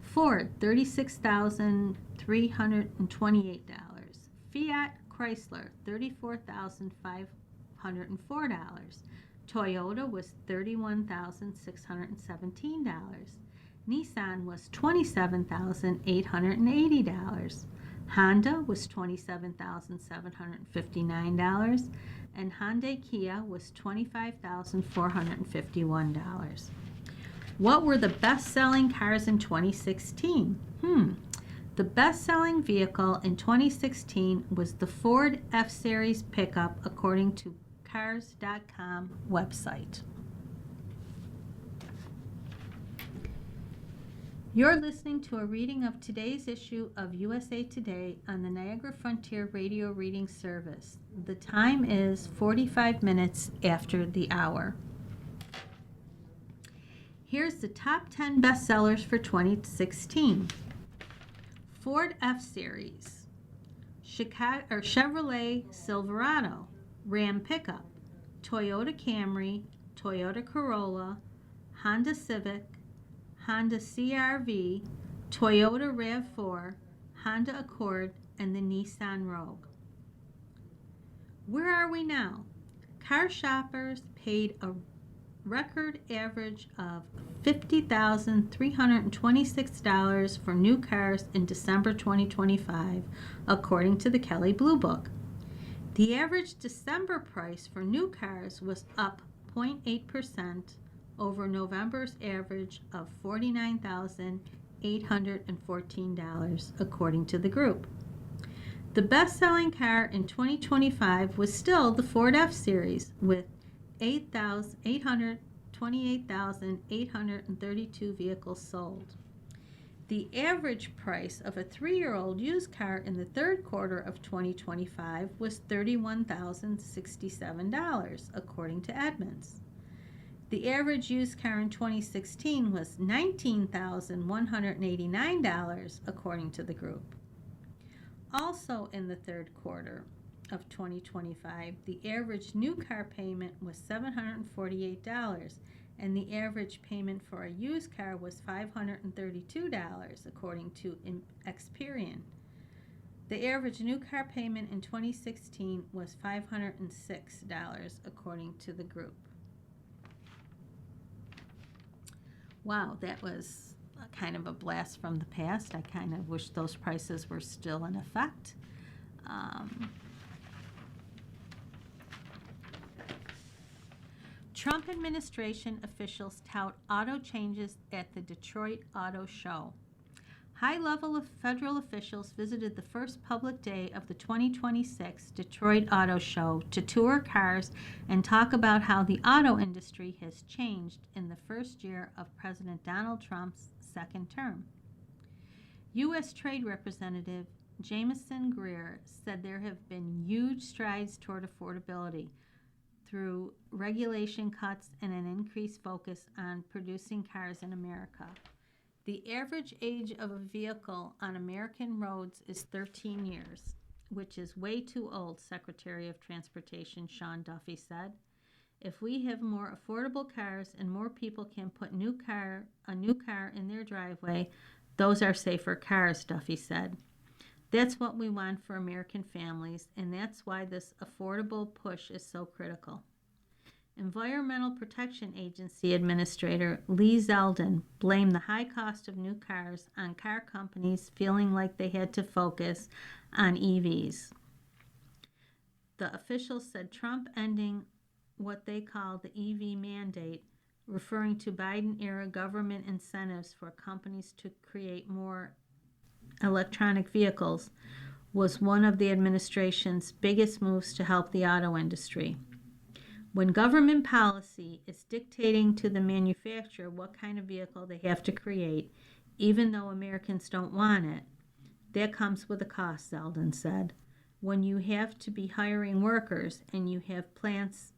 Ford, $36,328. Fiat Chrysler, $34,504. Toyota was $31,617. Nissan was $27,880. Honda was $27,759. And Hyundai Kia was $25,451. What were the best-selling cars in 2016? The best-selling vehicle in 2016 was the Ford F-Series pickup, according to Cars.com website. You're listening to a reading of today's issue of USA Today on the Niagara Frontier Radio Reading Service. The time is 45 minutes after the hour. Here's the top 10 bestsellers for 2016. Ford F-Series, Chevrolet Silverado, Ram pickup, Toyota Camry, Toyota Corolla, Honda Civic, Honda CR-V, Toyota RAV4, Honda Accord, and the Nissan Rogue. Where are we now? Car shoppers paid a record average of $50,326 for new cars in December 2025, according to the Kelley Blue Book. The average December price for new cars was up 0.8% over November's average of $49,814, according to the group. The best-selling car in 2025 was still the Ford F-Series, with 828,832 vehicles sold. The average price of a 3-year-old used car in the third quarter of 2025 was $31,067, according to Edmunds. The average used car in 2016 was $19,189, according to the group. Also in the third quarter of 2025, the average new car payment was $748, and the average payment for a used car was $532, according to Experian. The average new car payment in 2016 was $506, according to the group. Wow, that was kind of a blast from the past. I kind of wish those prices were still in effect. Trump administration officials tout auto changes at the Detroit Auto Show. High-level federal officials visited the first public day of the 2026 Detroit Auto Show to tour cars and talk about how the auto industry has changed in the first year of President Donald Trump's second term. U.S. Trade Representative Jamieson Greer said there have been huge strides toward affordability through regulation cuts and an increased focus on producing cars in America. The average age of a vehicle on American roads is 13 years, which is way too old, Secretary of Transportation Sean Duffy said. If we have more affordable cars and more people can put a new car in their driveway, those are safer cars, Duffy said. That's what we want for American families, and that's why this affordable push is so critical. Environmental Protection Agency Administrator Lee Zeldin blamed the high cost of new cars on car companies feeling like they had to focus on EVs. The officials said Trump ending what they call the EV mandate, referring to Biden-era government incentives for companies to create more electronic vehicles, was one of the administration's biggest moves to help the auto industry. When government policy is dictating to the manufacturer what kind of vehicle they have to create, even though Americans don't want it, that comes with a cost, Zeldin said. When you have to be hiring workers and you have plants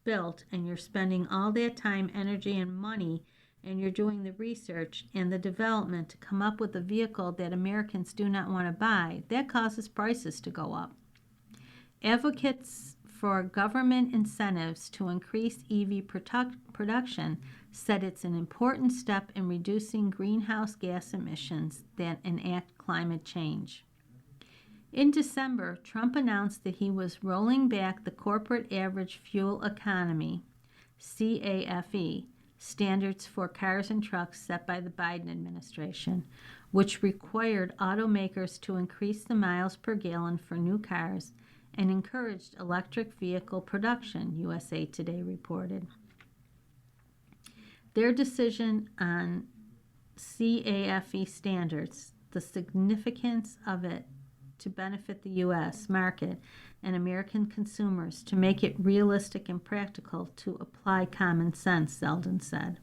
built and you're spending all that time, energy, and money, and you're doing the research and the development to come up with a vehicle that Americans do not want to buy, that causes prices to go up. Advocates for government incentives to increase EV production said it's an important step in reducing greenhouse gas emissions that enact climate change. In December, Trump announced that he was rolling back the Corporate Average Fuel Economy, CAFE, standards for cars and trucks set by the Biden administration, which required automakers to increase the miles per gallon for new cars and encouraged electric vehicle production, USA Today reported. Their decision on CAFE standards, the significance of it to benefit the U.S. market and American consumers, to make it realistic and practical to apply common sense, Zeldin said.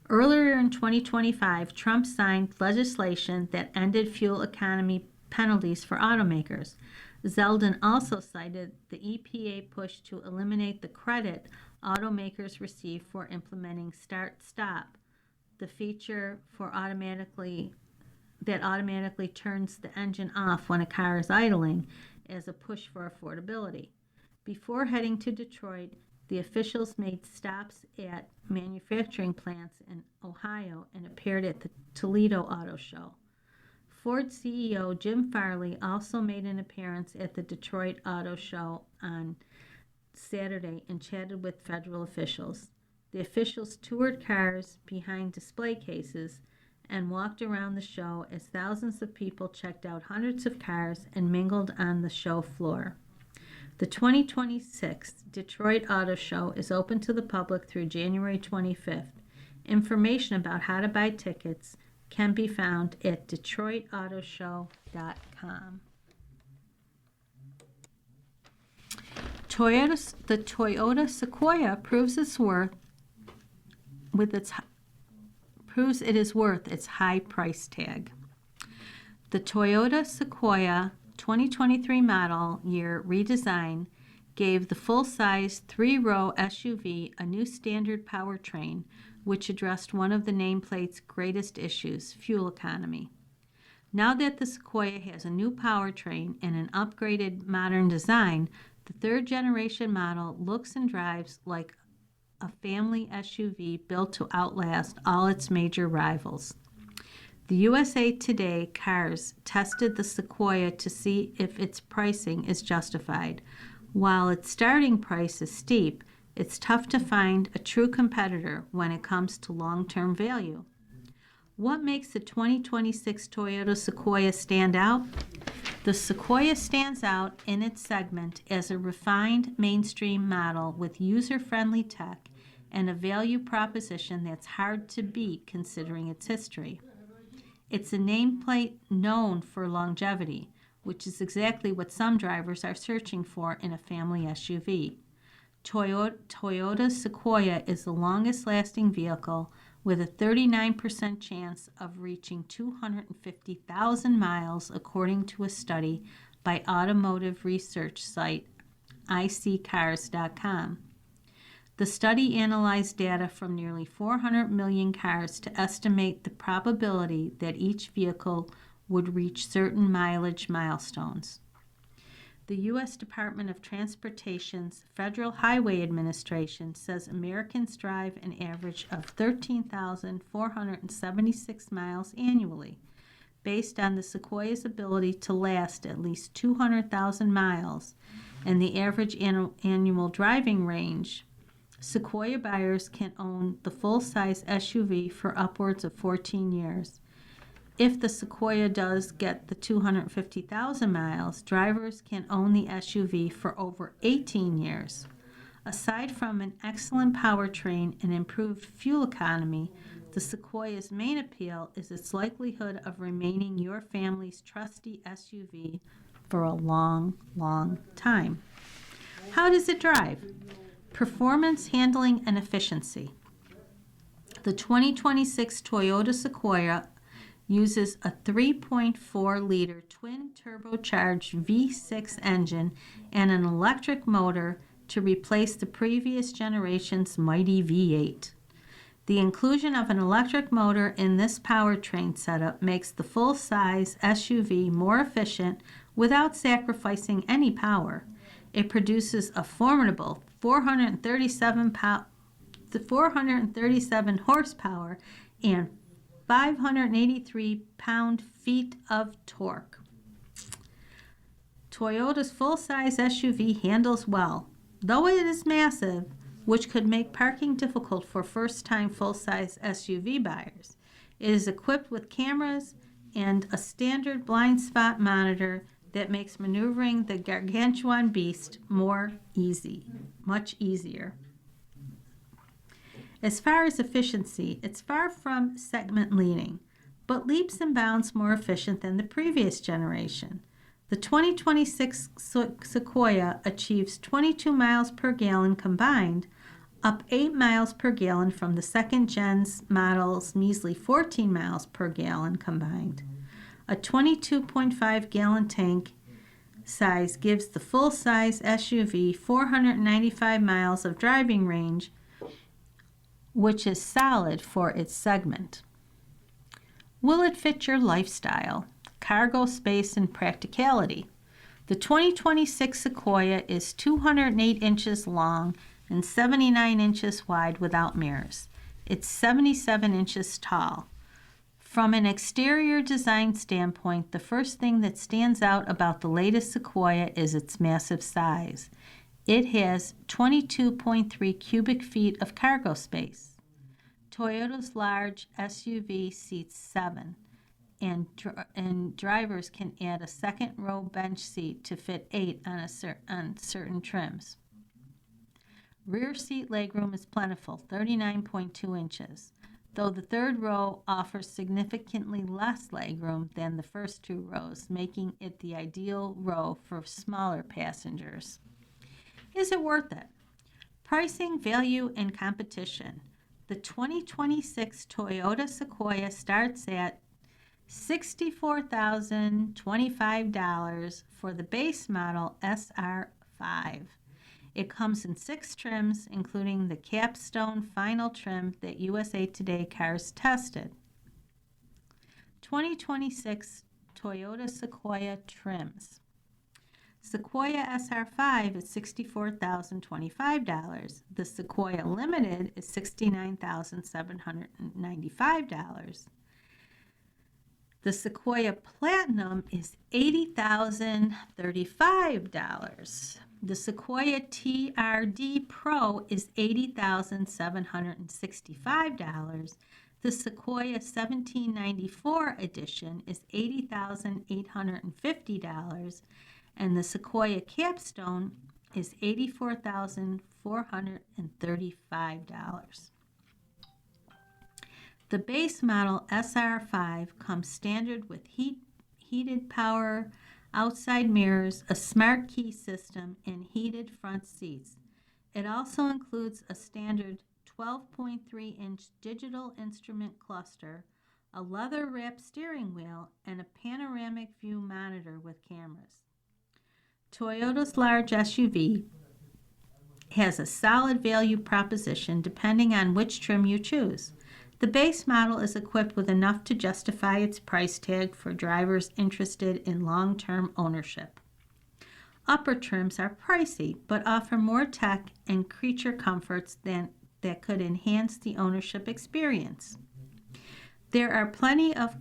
Earlier in 2025, Trump signed legislation that ended fuel economy penalties for automakers. Zeldin also cited the EPA push to eliminate the credit automakers receive for implementing start-stop, the feature for automatically turns the engine off when a car is idling, as a push for affordability. Before heading to Detroit, the officials made stops at manufacturing plants in Ohio and appeared at the Toledo Auto Show. Ford CEO Jim Farley also made an appearance at the Detroit Auto Show on Saturday and chatted with federal officials. The officials toured cars behind display cases and walked around the show as thousands of people checked out hundreds of cars and mingled on the show floor. The 2026 Detroit Auto Show is open to the public through January 25th. Information about how to buy tickets can be found at DetroitAutoShow.com. The Toyota Sequoia proves it is worth its high price tag. The Toyota Sequoia 2023 model year redesign gave the full-size 3-row SUV a new standard powertrain, which addressed one of the nameplate's greatest issues, fuel economy. Now that the Sequoia has a new powertrain and an upgraded modern design, the third-generation model looks and drives like a family SUV built to outlast all its major rivals. The USA Today Cars tested the Sequoia to see if its pricing is justified. While its starting price is steep, it's tough to find a true competitor when it comes to long-term value. What makes the 2026 Toyota Sequoia stand out? The Sequoia stands out in its segment as a refined mainstream model with user-friendly tech and a value proposition that's hard to beat considering its history. It's a nameplate known for longevity, which is exactly what some drivers are searching for in a family SUV. Toyota Sequoia is the longest-lasting vehicle with a 39% chance of reaching 250,000 miles, according to a study by automotive research site iSeeCars.com. The study analyzed data from nearly 400 million cars to estimate the probability that each vehicle would reach certain mileage milestones. The U.S. Department of Transportation's Federal Highway Administration says Americans drive an average of 13,476 miles annually. Based on the Sequoia's ability to last at least 200,000 miles and the average annual driving range, Sequoia buyers can own the full-size SUV for upwards of 14 years. If the Sequoia does get the 250,000 miles, drivers can own the SUV for over 18 years. Aside from an excellent powertrain and improved fuel economy, the Sequoia's main appeal is its likelihood of remaining your family's trusty SUV for a long, long time. How does it drive? Performance, handling, and efficiency. The 2026 Toyota Sequoia uses a 3.4-liter twin-turbocharged V6 engine and an electric motor to replace the previous generation's mighty V8. The inclusion of an electric motor in this powertrain setup makes the full-size SUV more efficient without sacrificing any power. It produces a formidable 437 horsepower and 583 pound-feet of torque. Toyota's full-size SUV handles well. Though it is massive, which could make parking difficult for first-time full-size SUV buyers. It is equipped with cameras and a standard blind spot monitor that makes maneuvering the gargantuan beast much easier. As far as efficiency, it's far from segment leading, but leaps and bounds more efficient than the previous generation. The 2026 Sequoia achieves 22 miles per gallon combined, up 8 miles per gallon from the second gen's model's measly 14 miles per gallon combined. A 22.5 gallon tank size gives the full-size SUV 495 miles of driving range, which is solid for its segment. Will it fit your lifestyle, cargo space, and practicality? The 2026 Sequoia is 208 inches long and 79 inches wide without mirrors. It's 77 inches tall. From an exterior design standpoint, the first thing that stands out about the latest Sequoia is its massive size. It has 22.3 cubic feet of cargo space. Toyota's large SUV seats 7, and drivers can add a second row bench seat to fit 8 on certain trims. Rear seat legroom is plentiful, 39.2 inches, though the third row offers significantly less legroom than the first 2 rows, making it the ideal row for smaller passengers. Is it worth it? Pricing, value, and competition. The 2026 Toyota Sequoia starts at $64,025 for the base model SR5. It comes in 6 trims, including the capstone final trim that USA Today Cars tested. 2026 Toyota Sequoia trims. Sequoia SR5 is $64,025. The Sequoia Limited is $69,795. The Sequoia Platinum is $80,035. The Sequoia TRD Pro is $80,765. The Sequoia 1794 edition is $80,850. And the Sequoia Capstone is $84,435. The base model SR5 comes standard with heated power outside mirrors, a smart key system, and heated front seats. It also includes a standard 12.3-inch digital instrument cluster, a leather-wrapped steering wheel, and a panoramic view monitor with cameras. Toyota's large SUV has a solid value proposition depending on which trim you choose. The base model is equipped with enough to justify its price tag for drivers interested in long-term ownership. Upper trims are pricey, but offer more tech and creature comforts that could enhance the ownership experience. There are plenty of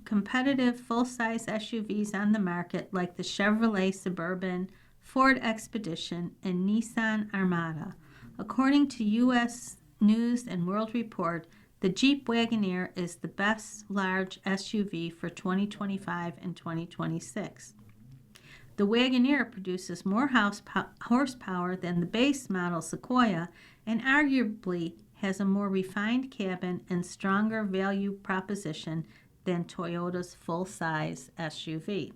competitive full-size SUVs on the market like the Chevrolet Suburban, Ford Expedition, and Nissan Armada. According to U.S. News and World Report, the Jeep Wagoneer is the best large SUV for 2025 and 2026. The Wagoneer produces more horsepower than the base model Sequoia and arguably has a more refined cabin and stronger value proposition than Toyota's full-size SUV.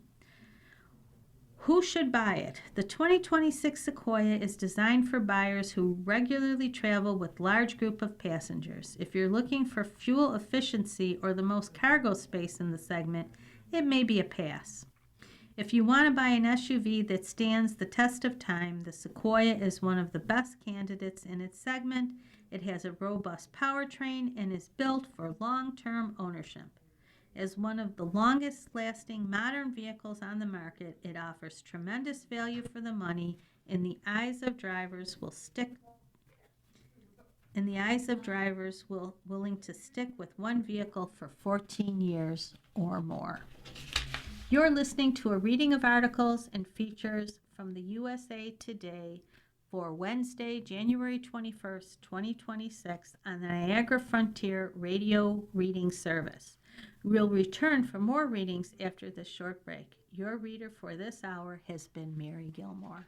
Who should buy it? The 2026 Sequoia is designed for buyers who regularly travel with large group of passengers. If you're looking for fuel efficiency or the most cargo space in the segment, it may be a pass. If you want to buy an SUV that stands the test of time, the Sequoia is one of the best candidates in its segment. It has a robust powertrain and is built for long-term ownership. As one of the longest-lasting modern vehicles on the market, it offers tremendous value for the money. In the eyes of drivers willing to stick with one vehicle for 14 years or more. You're listening to a reading of articles and features from the USA Today for Wednesday, January 21st, 2026 on the Niagara Frontier Radio Reading Service. We'll return for more readings after this short break. Your reader for this hour has been Mary Gilmore.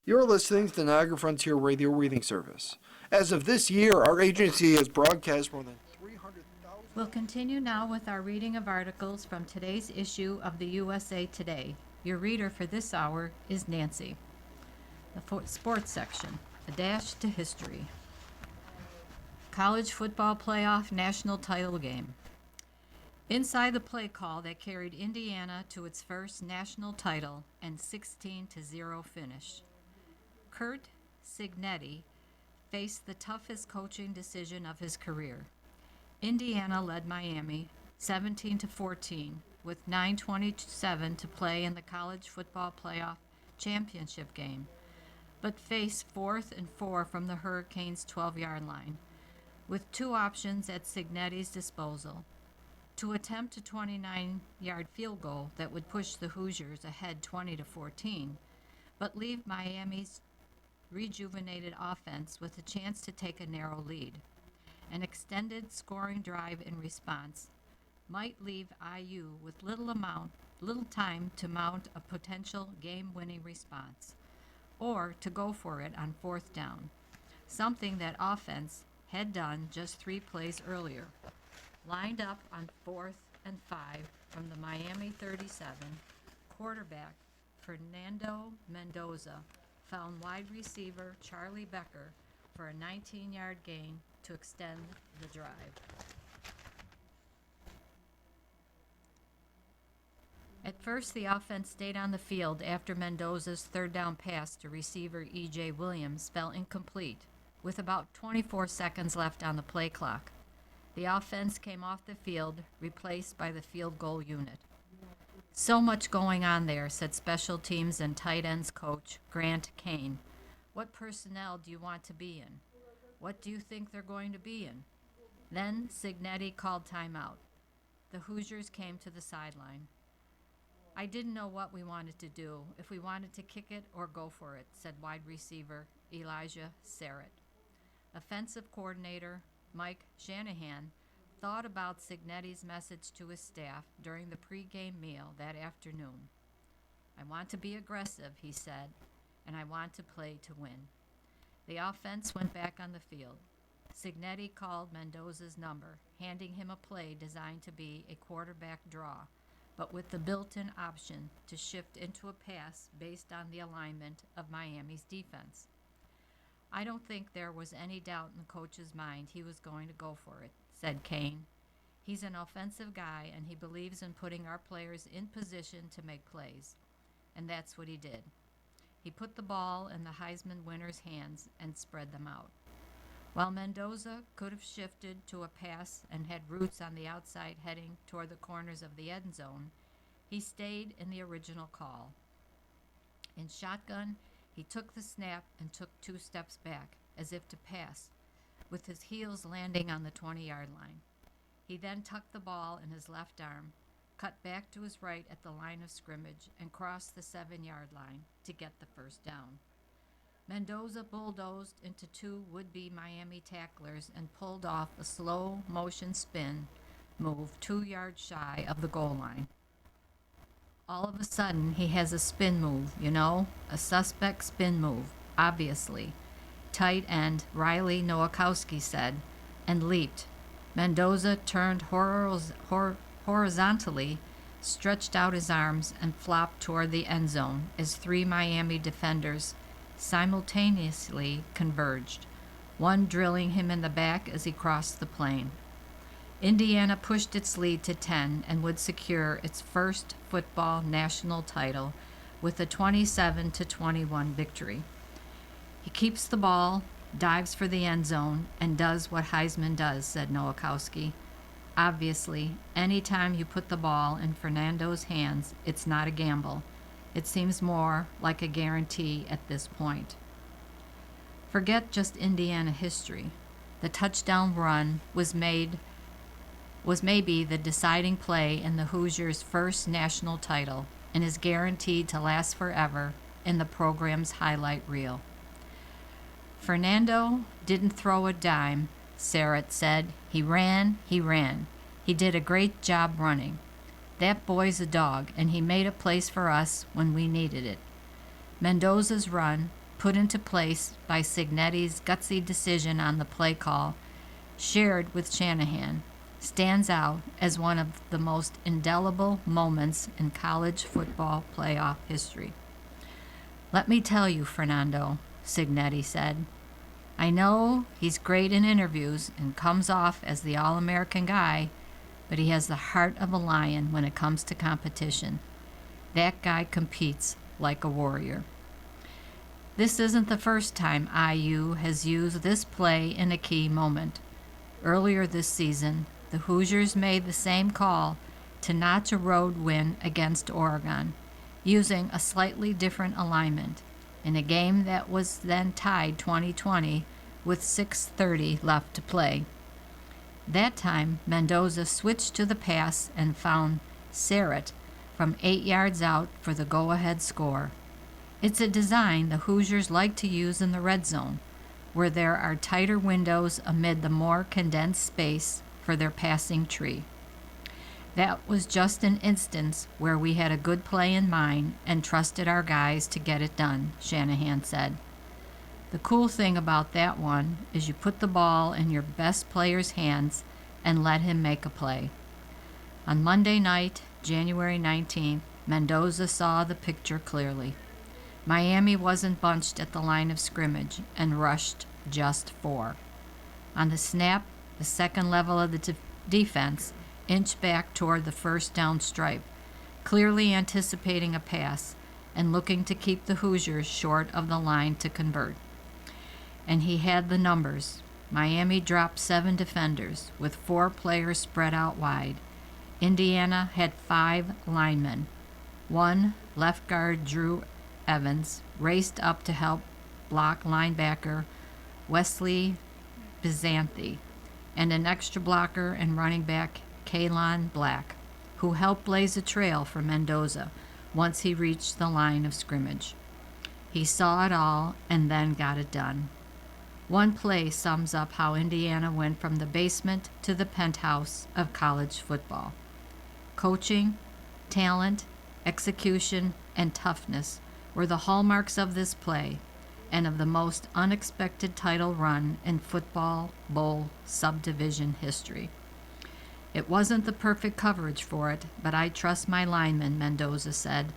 You're listening to the Niagara Frontier Radio Reading Service. As of this year, our agency has broadcast more than 300,000... We'll continue now with our reading of articles from today's issue of the USA Today. Your reader for this hour is Nancy. The sports section, a dash to history. College football playoff national title game. Inside the play call that carried Indiana to its first national title and 16-0 finish. Curt Cignetti faced the toughest coaching decision of his career. Indiana led Miami 17-14 with 9:27 to play in the college football playoff championship game, but faced 4th and 4 from the Hurricanes' 12-yard line, with two options at Cignetti's disposal: to attempt a 29-yard field goal that would push the Hoosiers ahead 20-14, but leave Miami's rejuvenated offense with a chance to take a narrow lead. An extended scoring drive in response might leave IU with little time to mount a potential game-winning response, or to go for it on 4th down, something that offense had done just 3 plays earlier. Lined up on 4th and 5 from the Miami 37, quarterback Fernando Mendoza found wide receiver Charlie Becker for a 19-yard gain to extend the drive. At first, the offense stayed on the field after Mendoza's 3rd down pass to receiver E.J. Williams fell incomplete, with about 24 seconds left on the play clock. The offense came off the field, replaced by the field goal unit. So much going on there, said special teams and tight ends coach Grant Kane. What personnel do you want to be in? What do you think they're going to be in? Then Cignetti called timeout. The Hoosiers came to the sideline. I didn't know what we wanted to do, if we wanted to kick it or go for it, said wide receiver Elijah Sarrett. Offensive coordinator Mike Shanahan thought about Cignetti's message to his staff during the pregame meal that afternoon. I want to be aggressive, he said, and I want to play to win. The offense went back on the field. Cignetti called Mendoza's number, handing him a play designed to be a quarterback draw, but with the built-in option to shift into a pass based on the alignment of Miami's defense. I don't think there was any doubt in the coach's mind he was going to go for it, said Kane. He's an offensive guy, and he believes in putting our players in position to make plays. And that's what he did. He put the ball in the Heisman winner's hands and spread them out. While Mendoza could have shifted to a pass and had routes on the outside heading toward the corners of the end zone, he stayed in the original call. In shotgun, he took the snap and took 2 steps back, as if to pass, with his heels landing on the 20-yard line. He then tucked the ball in his left arm, cut back to his right at the line of scrimmage, and crossed the 7-yard line to get the first down. Mendoza bulldozed into 2 would-be Miami tacklers and pulled off a slow-motion spin move 2 yards shy of the goal line. All of a sudden, he has a spin move, a suspect spin move, obviously, tight end Riley Nowakowski said, and leaped. Mendoza turned horizontally, stretched out his arms, and flopped toward the end zone as 3 Miami defenders simultaneously converged, one drilling him in the back as he crossed the plane. Indiana pushed its lead to 10 and would secure its first football national title with a 27-21 victory. He keeps the ball, dives for the end zone, and does what Heisman does, said Nowakowski. Obviously, any time you put the ball in Fernando's hands, it's not a gamble. It seems more like a guarantee at this point. Forget just Indiana history. The touchdown run was maybe the deciding play in the Hoosiers' first national title and is guaranteed to last forever in the program's highlight reel. Fernando didn't throw a dime, Sarrett said. He ran. He did a great job running. That boy's a dog, and he made a place for us when we needed it. Mendoza's run, put into place by Cignetti's gutsy decision on the play call, shared with Shanahan, stands out as one of the most indelible moments in college football playoff history. Let me tell you, Fernando, Cignetti said. I know he's great in interviews and comes off as the all-American guy, but he has the heart of a lion when it comes to competition. That guy competes like a warrior. This isn't the first time IU has used this play in a key moment. Earlier this season, the Hoosiers made the same call to notch a road win against Oregon, using a slightly different alignment, in a game that was then tied 20-20 with 6:30 left to play. That time, Mendoza switched to the pass and found Sarrett from 8 yards out for the go-ahead score. It's a design the Hoosiers like to use in the red zone, where there are tighter windows amid the more condensed space for their passing tree. That was just an instance where we had a good play in mind and trusted our guys to get it done, Shanahan said. The cool thing about that one is you put the ball in your best player's hands and let him make a play. On Monday night, January 19th, Mendoza saw the picture clearly. Miami wasn't bunched at the line of scrimmage and rushed just 4. On the snap, the second level of the defense inched back toward the first down stripe, clearly anticipating a pass and looking to keep the Hoosiers short of the line to convert. And he had the numbers. Miami dropped 7 defenders, with 4 players spread out wide. Indiana had 5 linemen. One, left guard Drew Evans, raced up to help block linebacker Wesley Bizanthi, and an extra blocker and running back Kalon Black, who helped blaze a trail for Mendoza once he reached the line of scrimmage. He saw it all and then got it done. One play sums up how Indiana went from the basement to the penthouse of college football. Coaching, talent, execution, and toughness were the hallmarks of this play and of the most unexpected title run in football bowl subdivision history. It wasn't the perfect coverage for it, but I trust my linemen, Mendoza said,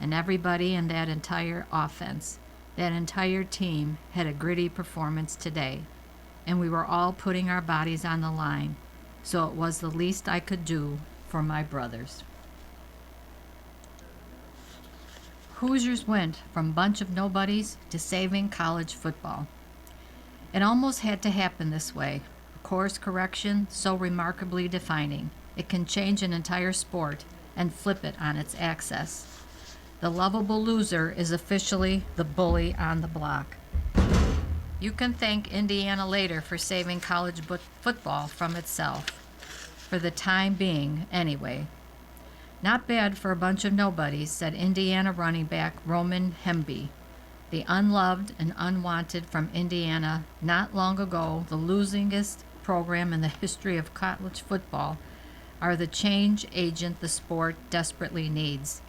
and everybody in that entire offense. That entire team had a gritty performance today, and we were all putting our bodies on the line, so it was the least I could do for my brothers. Hoosiers went from bunch of nobodies to saving college football. It almost had to happen this way. A course correction so remarkably defining. It can change an entire sport and flip it on its axis. The lovable loser is officially the bully on the block. You can thank Indiana later for saving college football from itself. For the time being, anyway. Not bad for a bunch of nobodies, said Indiana running back Roman Hemby. The unloved and unwanted from Indiana, not long ago the losingest program in the history of college football, are the change agent the sport desperately needs.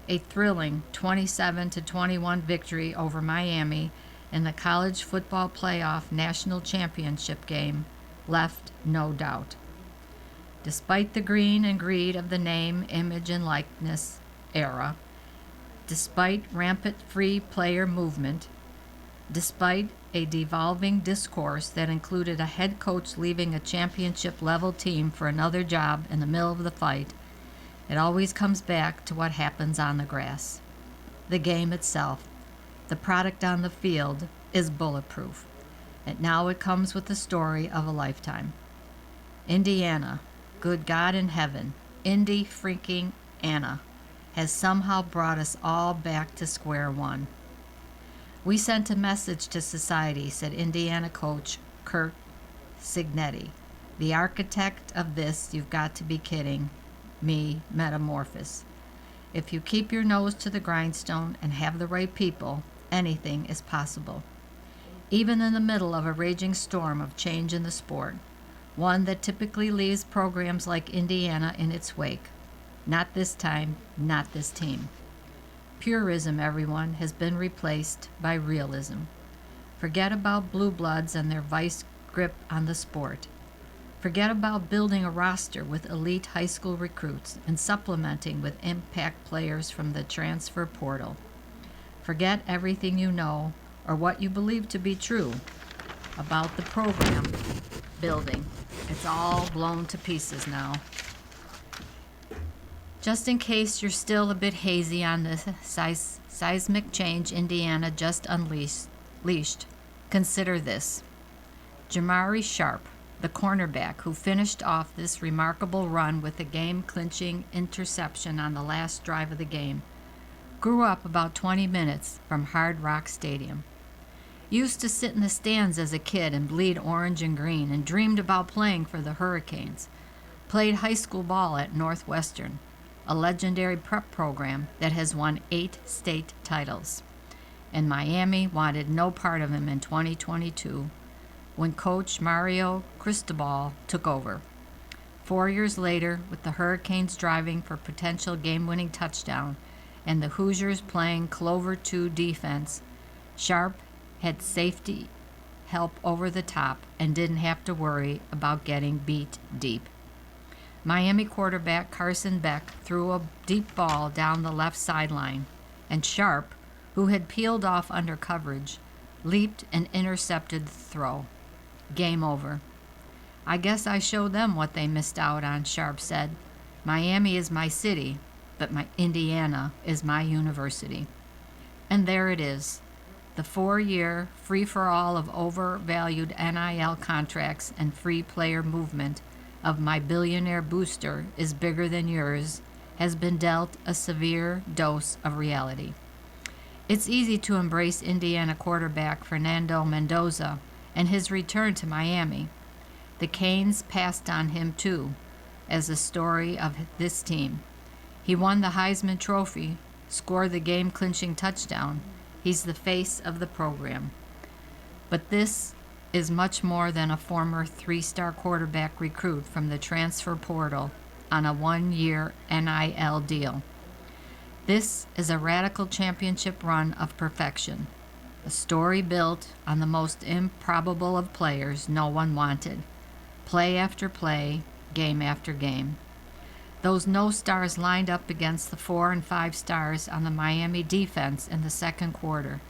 A thrilling 27-21 victory over Miami in the college football playoff national championship game left no doubt. Despite the green and greed of the name, image, and likeness era, despite rampant free player movement, despite a devolving discourse that included a head coach leaving a championship-level team for another job in the middle of the fight, it always comes back to what happens on the grass. The game itself, the product on the field, is bulletproof. And now it comes with the story of a lifetime. Indiana, good God in heaven, Indy freaking Anna, has somehow brought us all back to square one. We sent a message to society, said Indiana coach Curt Cignetti. The architect of this, you've got to be kidding me, metamorphosis. If you keep your nose to the grindstone and have the right people, anything is possible. Even in the middle of a raging storm of change in the sport, one that typically leaves programs like Indiana in its wake. Not this time, not this team. Purism, everyone, has been replaced by realism. Forget about blue bloods and their vice grip on the sport. Forget about building a roster with elite high school recruits and supplementing with impact players from the transfer portal. Forget everything you know or what you believe to be true about the program building. It's all blown to pieces now. Just in case you're still a bit hazy on the seismic change Indiana just unleashed, consider this. Jamari Sharp, the cornerback who finished off this remarkable run with a game-clinching interception on the last drive of the game, grew up about 20 minutes from Hard Rock Stadium. Used to sit in the stands as a kid and bleed orange and green and dreamed about playing for the Hurricanes. Played high school ball at Northwestern, a legendary prep program that has won 8 state titles. And Miami wanted no part of him in 2022 when coach Mario Cristobal took over. 4 years later, with the Hurricanes driving for potential game-winning touchdown and the Hoosiers playing Clover 2 defense, Sharp had safety help over the top and didn't have to worry about getting beat deep. Miami quarterback Carson Beck threw a deep ball down the left sideline, and Sharp, who had peeled off under coverage, leaped and intercepted the throw. Game over. I guess I showed them what they missed out on, Sharp said. Miami is my city, but my Indiana is my university. And there it is. The 4-year free-for-all of overvalued NIL contracts and free player movement of my billionaire booster is bigger than yours has been dealt a severe dose of reality. It's easy to embrace Indiana quarterback Fernando Mendoza and his return to Miami. The Canes passed on him too, as a story of this team. He won the Heisman Trophy, scored the game-clinching touchdown. He's the face of the program. But this is much more than a former 3-star quarterback recruit from the transfer portal on a 1-year NIL deal. This is a radical championship run of perfection. A story built on the most improbable of players no one wanted. Play after play, game after game. Those no stars lined up against the 4 and 5 stars on the Miami defense in the second quarter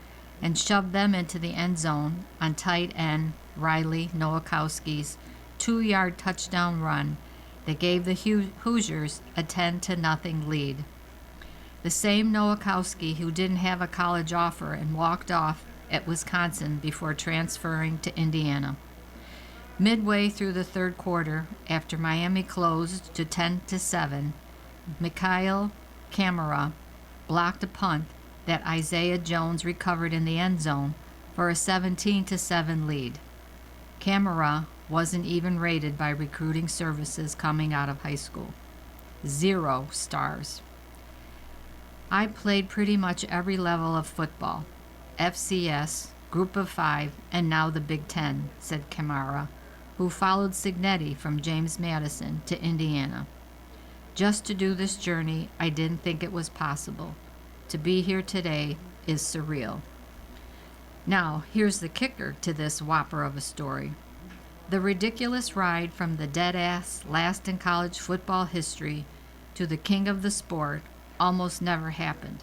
and shoved them into the end zone on tight end Riley Nowakowski's 2-yard touchdown run that gave the Hoosiers a 10-0 lead. The same Nowakowski who didn't have a college offer and walked off at Wisconsin before transferring to Indiana. Midway through the third quarter, after Miami closed to 10-7, Mikhail Camara blocked a punt that Isaiah Jones recovered in the end zone for a 17-7 lead. Camara wasn't even rated by recruiting services coming out of high school. 0 stars. I played pretty much every level of football, FCS, Group of 5, and now the Big Ten, said Camara, who followed Cignetti from James Madison to Indiana. Just to do this journey, I didn't think it was possible. To be here today is surreal. Now, here's the kicker to this whopper of a story. The ridiculous ride from the dead-ass last in college football history to the king of the sport almost never happened.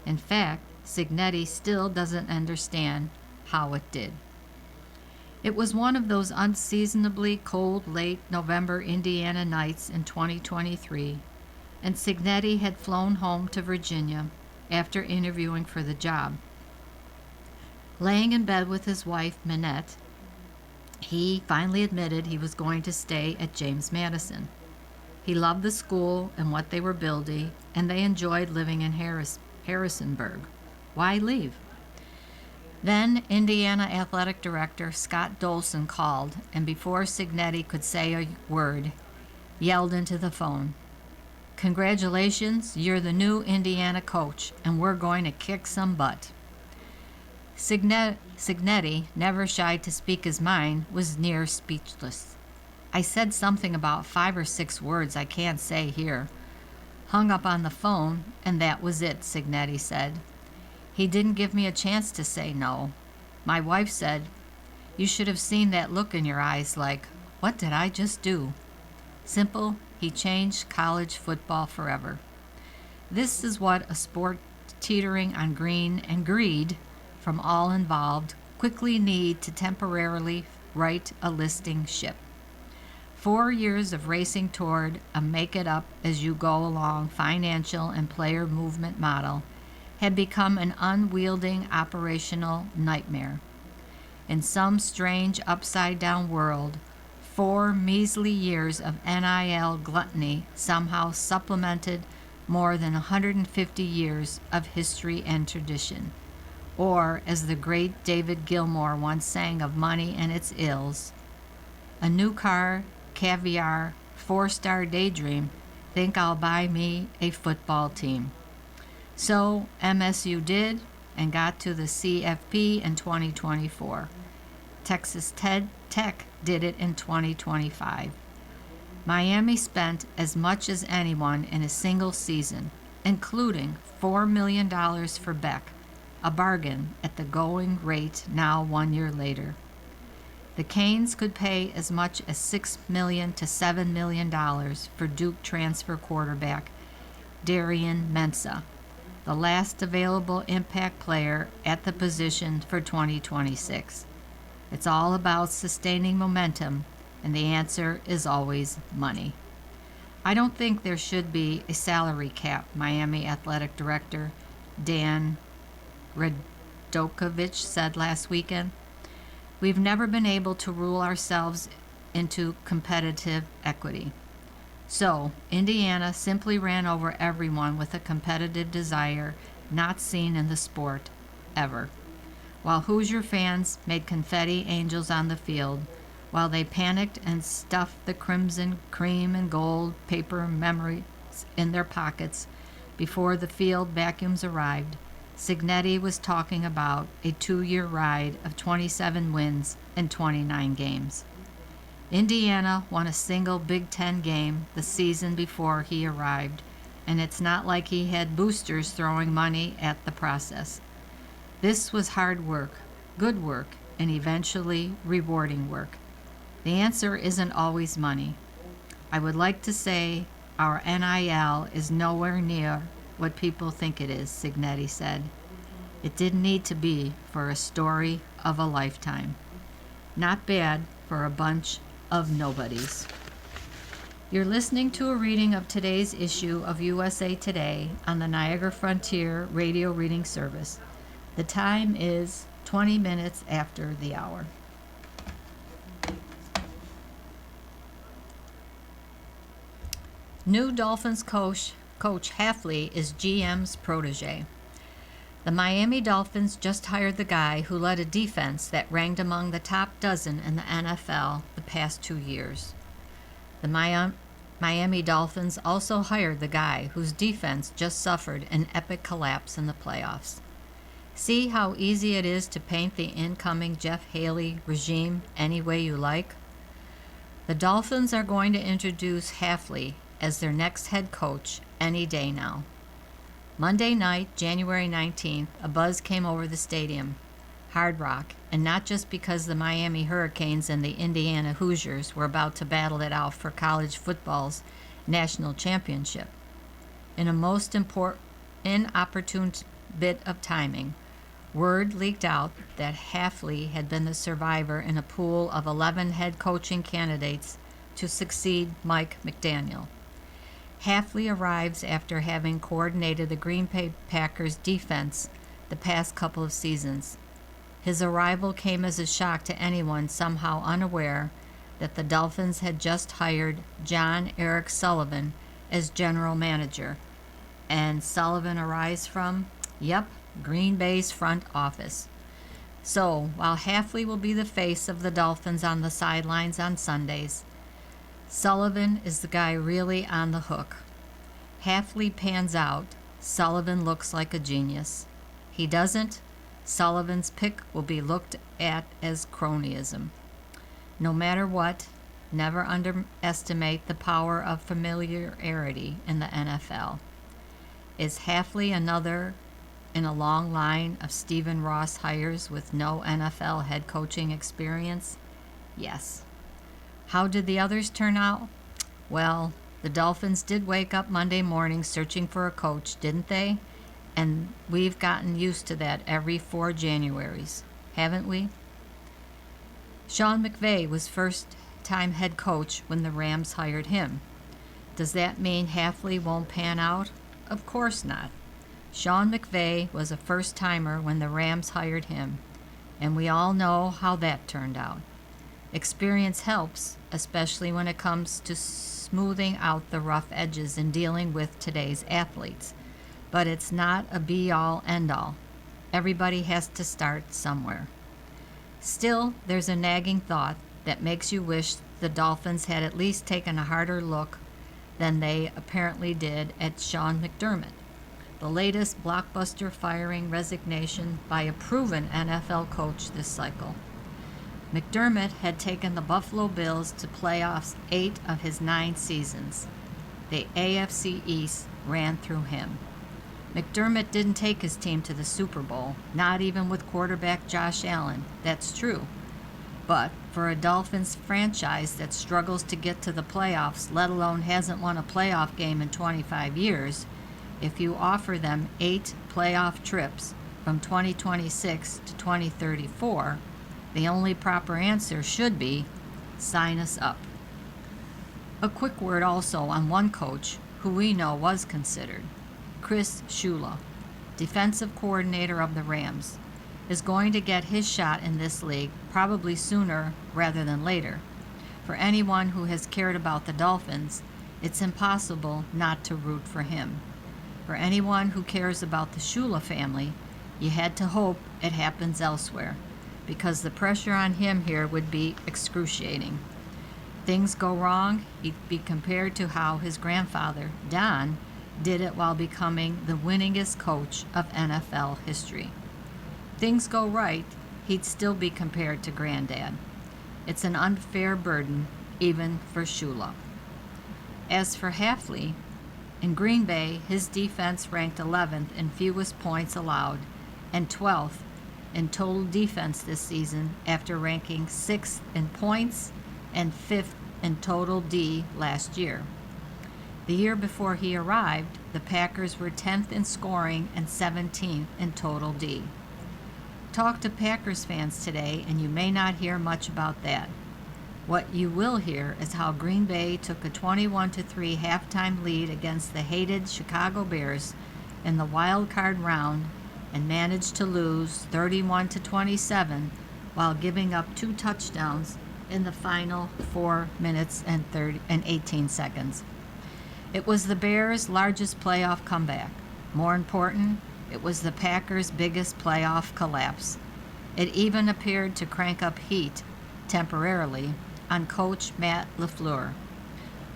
In fact, Cignetti still doesn't understand how it did. It was one of those unseasonably cold late November Indiana nights in 2023, and Cignetti had flown home to Virginia after interviewing for the job. Laying in bed with his wife, Minette, he finally admitted he was going to stay at James Madison. He loved the school and what they were building, and they enjoyed living in Harrisonburg. Why leave? Then Indiana Athletic Director Scott Dolson called, and before Cignetti could say a word, yelled into the phone, Congratulations, you're the new Indiana coach, and we're going to kick some butt. Signetti, never shy to speak his mind, was near speechless. I said something about 5 or 6 words I can't say here. Hung up on the phone, and that was it, Signetti said. He didn't give me a chance to say no. My wife said, "You should have seen that look in your eyes like, what did I just do?" Simple, he changed college football forever. This is what a sport teetering on green and greed from all involved quickly need to temporarily right a listing ship. 4 years of racing toward a make-it-up-as-you-go-along financial and player movement model had become an unwielding operational nightmare. In some strange upside-down world, 4 measly years of NIL gluttony somehow supplemented more than 150 years of history and tradition. Or, as the great David Gilmour once sang of money and its ills, a new car, caviar, 4-star daydream, think I'll buy me a football team. So MSU did and got to the CFP in 2024. Texas Tech did it in 2025. Miami spent as much as anyone in a single season, including $4 million for Beck, a bargain at the going rate now 1 year later. The Canes could pay as much as $6 million to $7 million for Duke transfer quarterback Darian Mensah, the last available impact player at the position for 2026. It's all about sustaining momentum, and the answer is always money. I don't think there should be a salary cap, Miami Athletic Director Dan Radokovich said last weekend. We've never been able to rule ourselves into competitive equity. So, Indiana simply ran over everyone with a competitive desire not seen in the sport ever. While Hoosier fans made confetti angels on the field, while they panicked and stuffed the crimson, cream, and gold paper memories in their pockets before the field vacuums arrived, Signetti was talking about a 2-year ride of 27 wins and 29 games. Indiana won a single Big Ten game the season before he arrived, and it's not like he had boosters throwing money at the process. This was hard work, good work, and eventually rewarding work. The answer isn't always money. I would like to say our NIL is nowhere near what people think it is, Signetti said. It didn't need to be for a story of a lifetime. Not bad for a bunch of nobodies. You're listening to a reading of today's issue of USA Today on the Niagara Frontier Radio Reading Service. The time is 20 minutes after the hour. New Dolphins coach Hafley is GM's protege. The Miami Dolphins just hired the guy who led a defense that ranked among the top dozen in the NFL the past 2 years. The Miami Dolphins also hired the guy whose defense just suffered an epic collapse in the playoffs. See how easy it is to paint the incoming Jeff Haley regime any way you like? The Dolphins are going to introduce Hafley as their next head coach any day now. Monday night, January 19th, a buzz came over the stadium, Hard Rock, and not just because the Miami Hurricanes and the Indiana Hoosiers were about to battle it out for college football's national championship. In a most inopportune bit of timing, word leaked out that Hafley had been the survivor in a pool of 11 head coaching candidates to succeed Mike McDaniel. Hafley arrives after having coordinated the Green Bay Packers defense the past couple of seasons. His arrival came as a shock to anyone somehow unaware that the Dolphins had just hired John Eric Sullivan as general manager. And Sullivan arrives from, Green Bay's front office. So, while Hafley will be the face of the Dolphins on the sidelines on Sundays, Sullivan is the guy really on the hook. Halfley pans out, Sullivan looks like a genius. He doesn't, Sullivan's pick will be looked at as cronyism. No matter what, never underestimate the power of familiarity in the NFL. Is Halfley another in a long line of Stephen Ross hires with no NFL head coaching experience? Yes. How did the others turn out? Well, the Dolphins did wake up Monday morning searching for a coach, didn't they? And we've gotten used to that every 4 Januaries, haven't we? Sean McVay was first-time head coach when the Rams hired him. Does that mean Halfley won't pan out? Of course not. Sean McVay was a first-timer when the Rams hired him, and we all know how that turned out. Experience helps, especially when it comes to smoothing out the rough edges in dealing with today's athletes. But it's not a be-all, end-all. Everybody has to start somewhere. Still, there's a nagging thought that makes you wish the Dolphins had at least taken a harder look than they apparently did at Sean McDermott, the latest blockbuster firing resignation by a proven NFL coach this cycle. McDermott had taken the Buffalo Bills to playoffs 8 of his 9 seasons. The AFC East ran through him. McDermott didn't take his team to the Super Bowl, not even with quarterback Josh Allen. That's true. But for a Dolphins franchise that struggles to get to the playoffs, let alone hasn't won a playoff game in 25 years, if you offer them 8 playoff trips from 2026 to 2034, the only proper answer should be, sign us up. A quick word also on one coach who we know was considered. Chris Shula, defensive coordinator of the Rams, is going to get his shot in this league probably sooner rather than later. For anyone who has cared about the Dolphins, it's impossible not to root for him. For anyone who cares about the Shula family, you had to hope it happens elsewhere, because the pressure on him here would be excruciating. Things go wrong, he'd be compared to how his grandfather, Don, did it while becoming the winningest coach of NFL history. Things go right, he'd still be compared to Granddad. It's an unfair burden, even for Shula. As for Halfley, in Green Bay, his defense ranked 11th in fewest points allowed and 12th in total defense this season after ranking 6th in points and 5th in total D last year. The year before he arrived, the Packers were 10th in scoring and 17th in total D. Talk to Packers fans today and you may not hear much about that. What you will hear is how Green Bay took a 21-3 halftime lead against the hated Chicago Bears in the wild card round and managed to lose 31-27 while giving up 2 touchdowns in the final 4 minutes and 18 seconds. It was the Bears' largest playoff comeback. More important, it was the Packers' biggest playoff collapse. It even appeared to crank up heat, temporarily, on coach Matt LaFleur.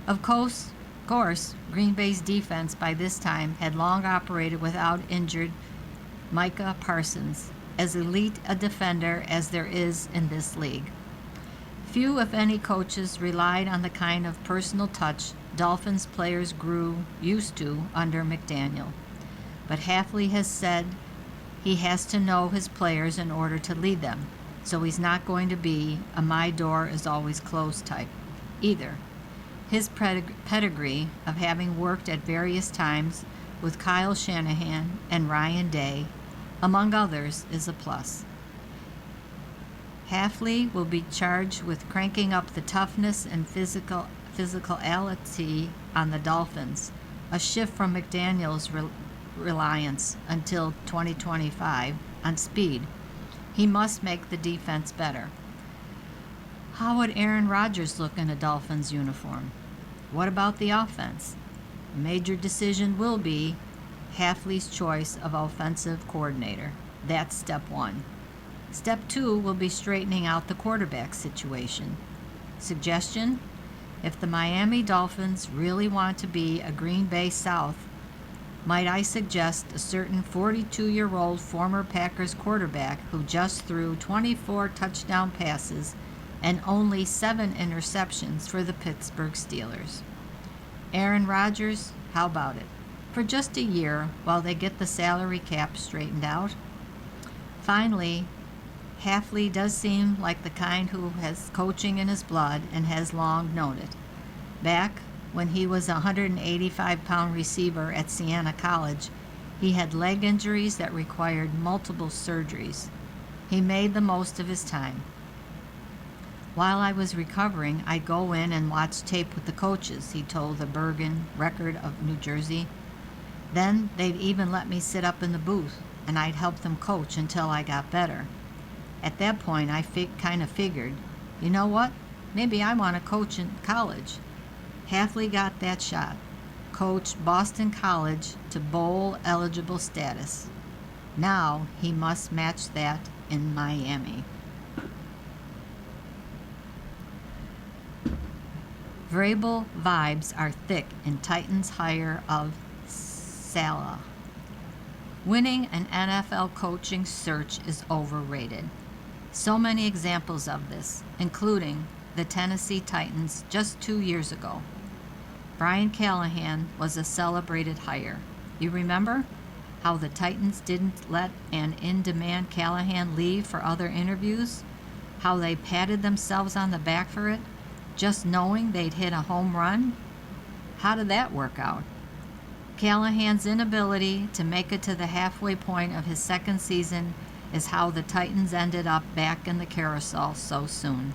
Of course, Green Bay's defense by this time had long operated without injured Micah Parsons, as elite a defender as there is in this league. Few, if any, coaches relied on the kind of personal touch Dolphins players grew used to under McDaniel. But Halfley has said he has to know his players in order to lead them, so he's not going to be a my door is always closed type either. His pedigree of having worked at various times with Kyle Shanahan and Ryan Day, among others, is a plus. Halfley will be charged with cranking up the toughness and physicality on the Dolphins, a shift from McDaniel's reliance until 2025 on speed. He must make the defense better. How would Aaron Rodgers look in a Dolphins uniform? What about the offense? A major decision will be Halfley's choice of offensive coordinator. That's step 1. Step 2 will be straightening out the quarterback situation. Suggestion? If the Miami Dolphins really want to be a Green Bay South, might I suggest a certain 42-year-old former Packers quarterback who just threw 24 touchdown passes and only 7 interceptions for the Pittsburgh Steelers. Aaron Rodgers, how about it? For just a year while they get the salary cap straightened out. Finally, Hafley does seem like the kind who has coaching in his blood and has long known it. Back when he was a 185-pound receiver at Siena College, he had leg injuries that required multiple surgeries. He made the most of his time. While I was recovering, I'd go in and watch tape with the coaches, he told the Bergen Record of New Jersey. Then they'd even let me sit up in the booth, and I'd help them coach until I got better. At that point, I kind of figured, you know what? Maybe I want to coach in college. Hafley got that shot, coached Boston College to bowl-eligible status. Now he must match that in Miami. Vrabel vibes are thick in Titans' hire of Saleh. Winning an NFL coaching search is overrated. So many examples of this, including the Tennessee Titans just 2 years ago. Brian Callahan was a celebrated hire. You remember how the Titans didn't let an in-demand Callahan leave for other interviews? How they patted themselves on the back for it, just knowing they'd hit a home run? How did that work out? Callahan's inability to make it to the halfway point of his second season is how the Titans ended up back in the carousel so soon,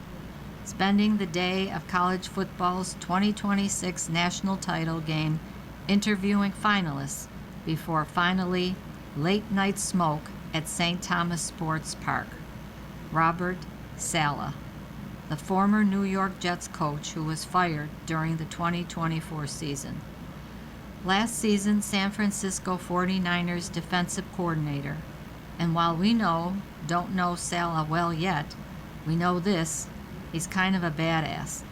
spending the day of college football's 2026 national title game interviewing finalists before finally late-night smoke at St. Thomas Sports Park. Robert Saleh, the former New York Jets coach who was fired during the 2024 season. Last season, San Francisco 49ers defensive coordinator. And while we don't know Saleh well yet, we know this, he's kind of a badass.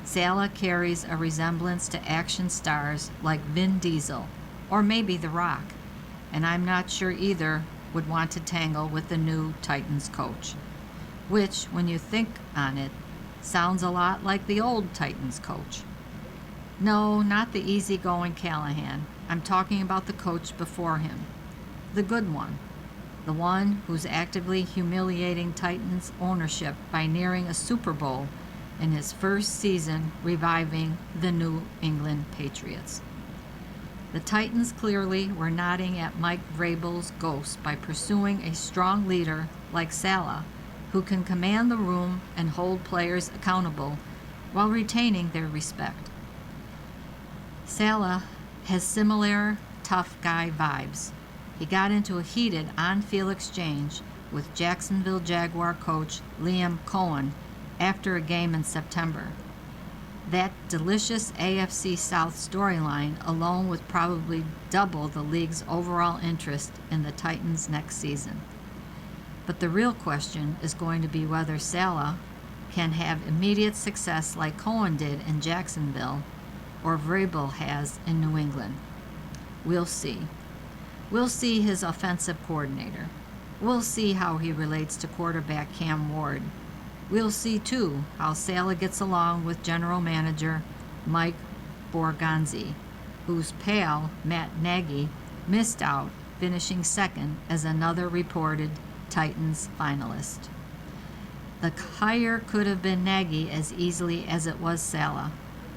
Saleh carries a resemblance to action stars like Vin Diesel, or maybe The Rock, and I'm not sure either would want to tangle with the new Titans coach, which, when you think on it, sounds a lot like the old Titans coach. No, not the easygoing Callahan. I'm talking about the coach before him, the good one. The one who's actively humiliating Titans ownership by nearing a Super Bowl in his first season reviving the New England Patriots. The Titans clearly were nodding at Mike Vrabel's ghost by pursuing a strong leader like Saleh, who can command the room and hold players accountable while retaining their respect. Saleh has similar tough guy vibes. He got into a heated on-field exchange with Jacksonville Jaguar coach Liam Cohen after a game in September. That delicious AFC South storyline alone would probably double the league's overall interest in the Titans next season. But the real question is going to be whether Saleh can have immediate success like Cohen did in Jacksonville or Vrabel has in New England. We'll see. We'll see his offensive coordinator. We'll see how he relates to quarterback Cam Ward. We'll see, too, how Saleh gets along with general manager Mike Borgonzi, whose pal, Matt Nagy, missed out, finishing second as another reported Titans finalist. The hire could have been Nagy as easily as it was Saleh,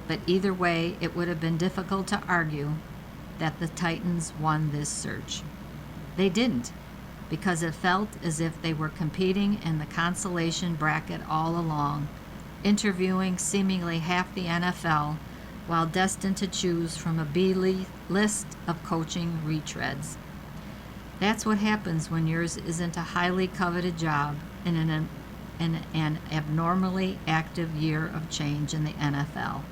but either way, it would have been difficult to argue that the Titans won this search. They didn't, because it felt as if they were competing in the consolation bracket all along, interviewing seemingly half the NFL while destined to choose from a list of coaching retreads. That's what happens when yours isn't a highly coveted job in an abnormally active year of change in the NFL.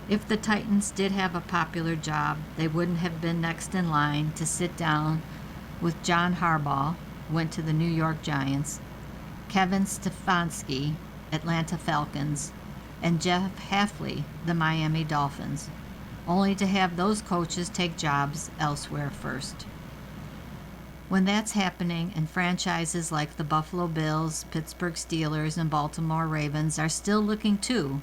If the Titans did have a popular job, they wouldn't have been next in line to sit down with John Harbaugh, who went to the New York Giants, Kevin Stefanski, Atlanta Falcons, and Jeff Hafley, the Miami Dolphins, only to have those coaches take jobs elsewhere first. When that's happening and franchises like the Buffalo Bills, Pittsburgh Steelers, and Baltimore Ravens are still looking too,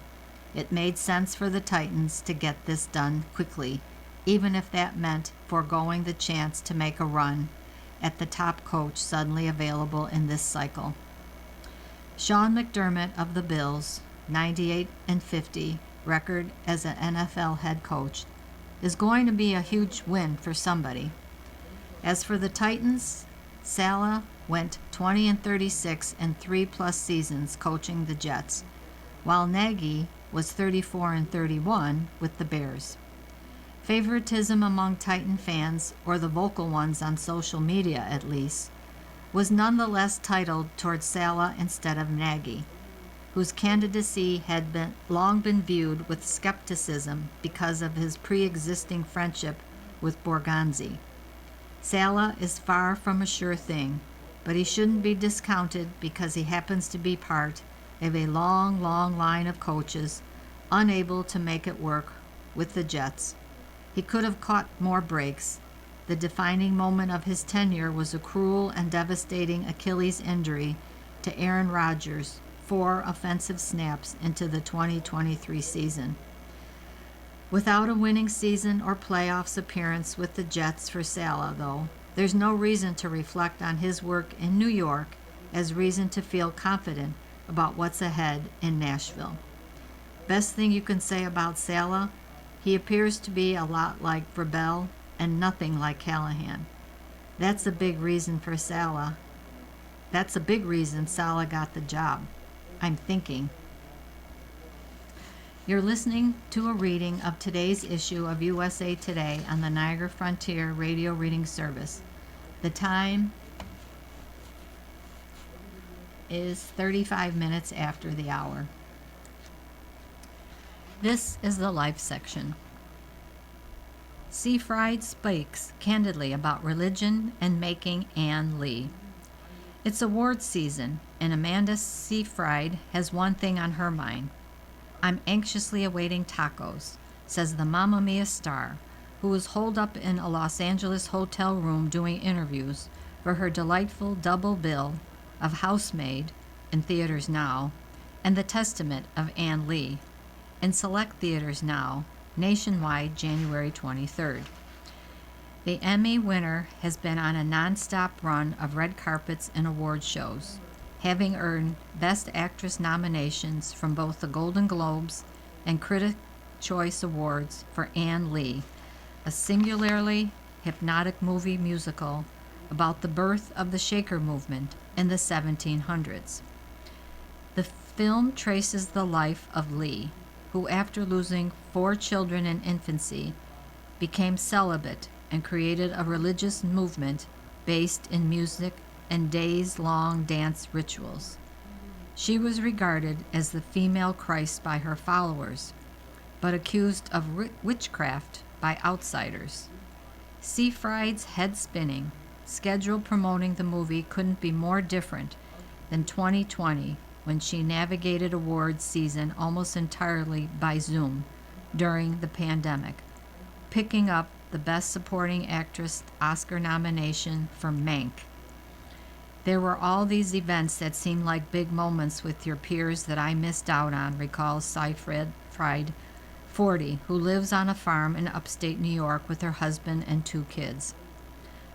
it made sense for the Titans to get this done quickly, even if that meant foregoing the chance to make a run at the top coach suddenly available in this cycle. Sean McDermott of the Bills, 98-50 record as an NFL head coach, is going to be a huge win for somebody. As for the Titans, Saleh went 20-36 in 3+ seasons coaching the Jets, while Nagy was 34-31 with the Bears. Favoritism among Titan fans, or the vocal ones on social media at least, was nonetheless titled towards Saleh instead of Nagy, whose candidacy had long been viewed with skepticism because of his pre-existing friendship with Borgonzi. Saleh is far from a sure thing, but he shouldn't be discounted because he happens to be part of a long line of coaches unable to make it work with the Jets. He could have caught more breaks. The defining moment of his tenure was a cruel and devastating Achilles injury to Aaron Rodgers, 4 offensive snaps into the 2023 season. Without a winning season or playoffs appearance with the Jets for Saleh, though, there's no reason to reflect on his work in New York as reason to feel confident about what's ahead in Nashville. Best thing you can say about Saleh, he appears to be a lot like Vrabel and nothing like Callahan. That's a big reason for Saleh. That's a big reason Saleh got the job, I'm thinking. You're listening to a reading of today's issue of USA Today on the Niagara Frontier Radio Reading Service. The time is 35 minutes after the hour. This is the Life section. Seyfried speaks candidly about religion and making Ann Lee. It's awards season, and Amanda Seyfried has one thing on her mind. I'm anxiously awaiting tacos, says the Mamma Mia star, who was holed up in a Los Angeles hotel room doing interviews for her delightful double bill of Housemaid, in theaters now, and The Testament of Ann Lee, in select theaters now, nationwide January 23rd. The Emmy winner has been on a non-stop run of red carpets and award shows, having earned Best Actress nominations from both the Golden Globes and Critics' Choice Awards for Ann Lee, a singularly hypnotic movie musical about the birth of the Shaker movement in the 1700s. The film traces the life of Lee, who after losing 4 children in infancy, became celibate and created a religious movement based in music and days-long dance rituals. She was regarded as the female Christ by her followers, but accused of witchcraft by outsiders. Seyfried's head-spinning schedule promoting the movie couldn't be more different than 2020, when she navigated awards season almost entirely by Zoom during the pandemic, picking up the Best Supporting Actress Oscar nomination for Mank. There were all these events that seemed like big moments with your peers that I missed out on, recalls Seyfried, 40, who lives on a farm in upstate New York with her husband and 2 kids.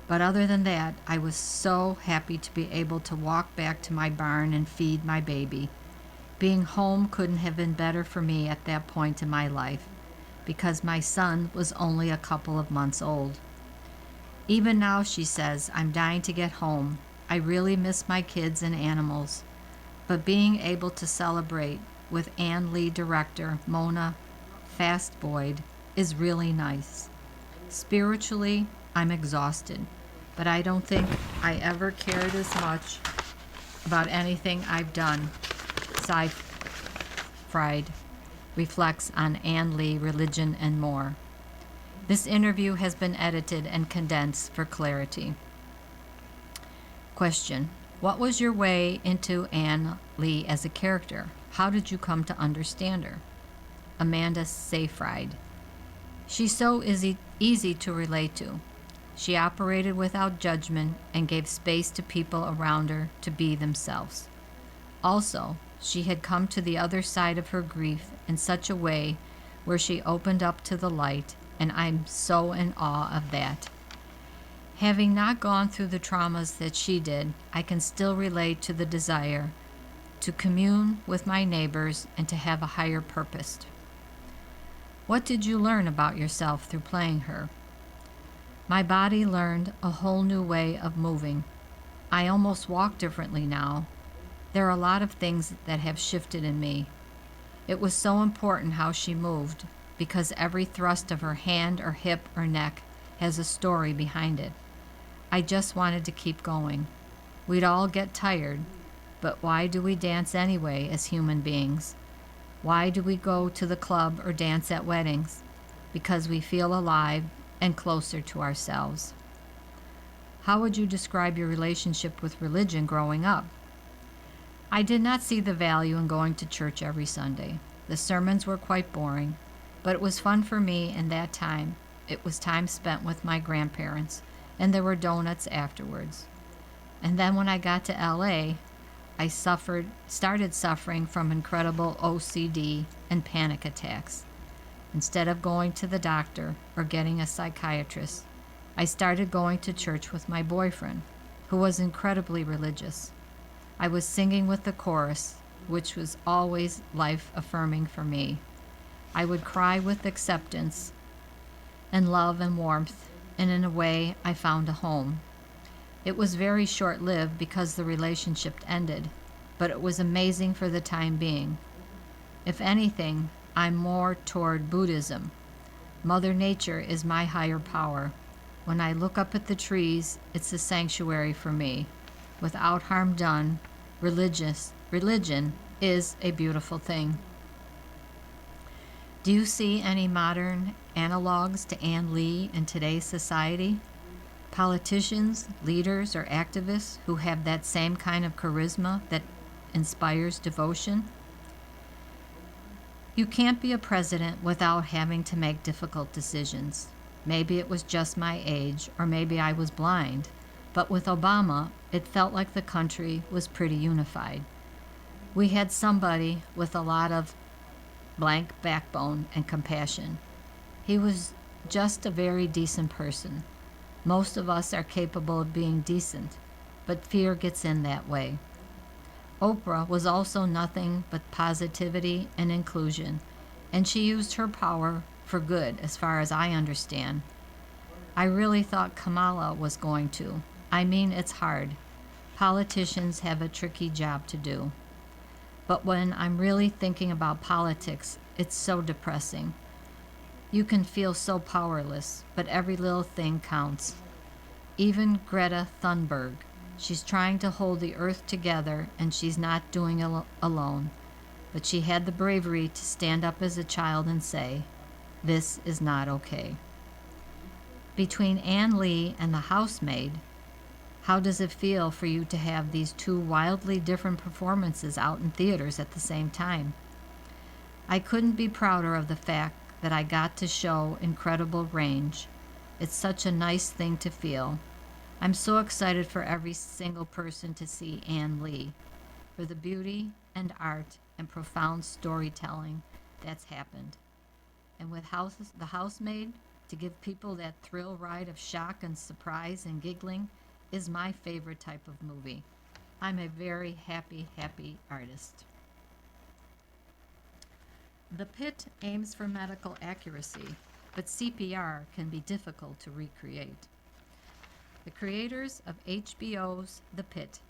But other than that, I was so happy to be able to walk back to my barn and feed my baby. Being home couldn't have been better for me at that point in my life, because my son was only a couple of months old. Even now, she says, I'm dying to get home. I really miss my kids and animals. But being able to celebrate with Ann Lee director Mona Fast-Boyd is really nice. Spiritually, I'm exhausted, but I don't think I ever cared as much about anything I've done. Seyfried reflects on Ann Lee, religion, and more. This interview has been edited and condensed for clarity. Question: What was your way into Anne Lee as a character? How did you come to understand her? Amanda Seyfried. She's so easy to relate to. She operated without judgment and gave space to people around her to be themselves. Also, she had come to the other side of her grief in such a way where she opened up to the light, and I'm so in awe of that. Having not gone through the traumas that she did, I can still relate to the desire to commune with my neighbors and to have a higher purpose. What did you learn about yourself through playing her? My body learned a whole new way of moving. I almost walk differently now. There are a lot of things that have shifted in me. It was so important how she moved, because every thrust of her hand or hip or neck has a story behind it. I just wanted to keep going. We'd all get tired, but why do we dance anyway as human beings? Why do we go to the club or dance at weddings? Because we feel alive and closer to ourselves. How would you describe your relationship with religion growing up? I did not see the value in going to church every Sunday. The sermons were quite boring, but it was fun for me in that time. It was time spent with my grandparents, and there were donuts afterwards. And then when I got to LA, I started suffering from incredible OCD and panic attacks. Instead of going to the doctor or getting a psychiatrist, I started going to church with my boyfriend, who was incredibly religious. I was singing with the chorus, which was always life-affirming for me. I would cry with acceptance and love and warmth, and in a way, I found a home. It was very short-lived because the relationship ended, but it was amazing for the time being. If anything, I'm more toward Buddhism. Mother Nature is my higher power. When I look up at the trees, it's a sanctuary for me. Without harm done, religion is a beautiful thing. Do you see any modern analogs to Anne Lee in today's society? Politicians, leaders, or activists who have that same kind of charisma that inspires devotion? You can't be a president without having to make difficult decisions. Maybe it was just my age, or maybe I was blind. But with Obama, it felt like the country was pretty unified. We had somebody with a lot of blank backbone and compassion. He was just a very decent person. Most of us are capable of being decent, but fear gets in that way. Oprah was also nothing but positivity and inclusion, and she used her power for good, as far as I understand. I really thought Kamala was going to. I mean, it's hard. Politicians have a tricky job to do. But when I'm really thinking about politics, it's so depressing. You can feel so powerless, but every little thing counts. Even Greta Thunberg, she's trying to hold the earth together, and she's not doing it alone. But she had the bravery to stand up as a child and say, "This is not okay." Between Anne Lee and The Housemaid, how does it feel for you to have these two wildly different performances out in theaters at the same time? I couldn't be prouder of the fact that I got to show incredible range. It's such a nice thing to feel. I'm so excited for every single person to see Anne Lee, for the beauty and art and profound storytelling that's happened. And with The Housemaid, to give people that thrill ride of shock and surprise and giggling is my favorite type of movie. I'm a very happy artist. The Pit aims for medical accuracy, but CPR can be difficult to recreate. The creators of HBO's The Pit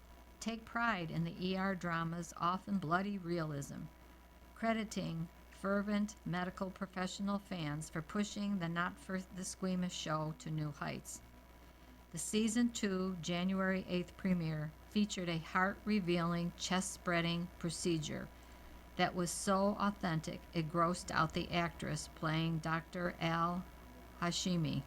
take pride in the ER drama's often bloody realism, crediting fervent medical professional fans for pushing the not-for-the-squeamish show to new heights. The Season 2 January 8th premiere featured a heart-revealing, chest-spreading procedure that was so authentic it grossed out the actress playing Dr. Al Hashimi.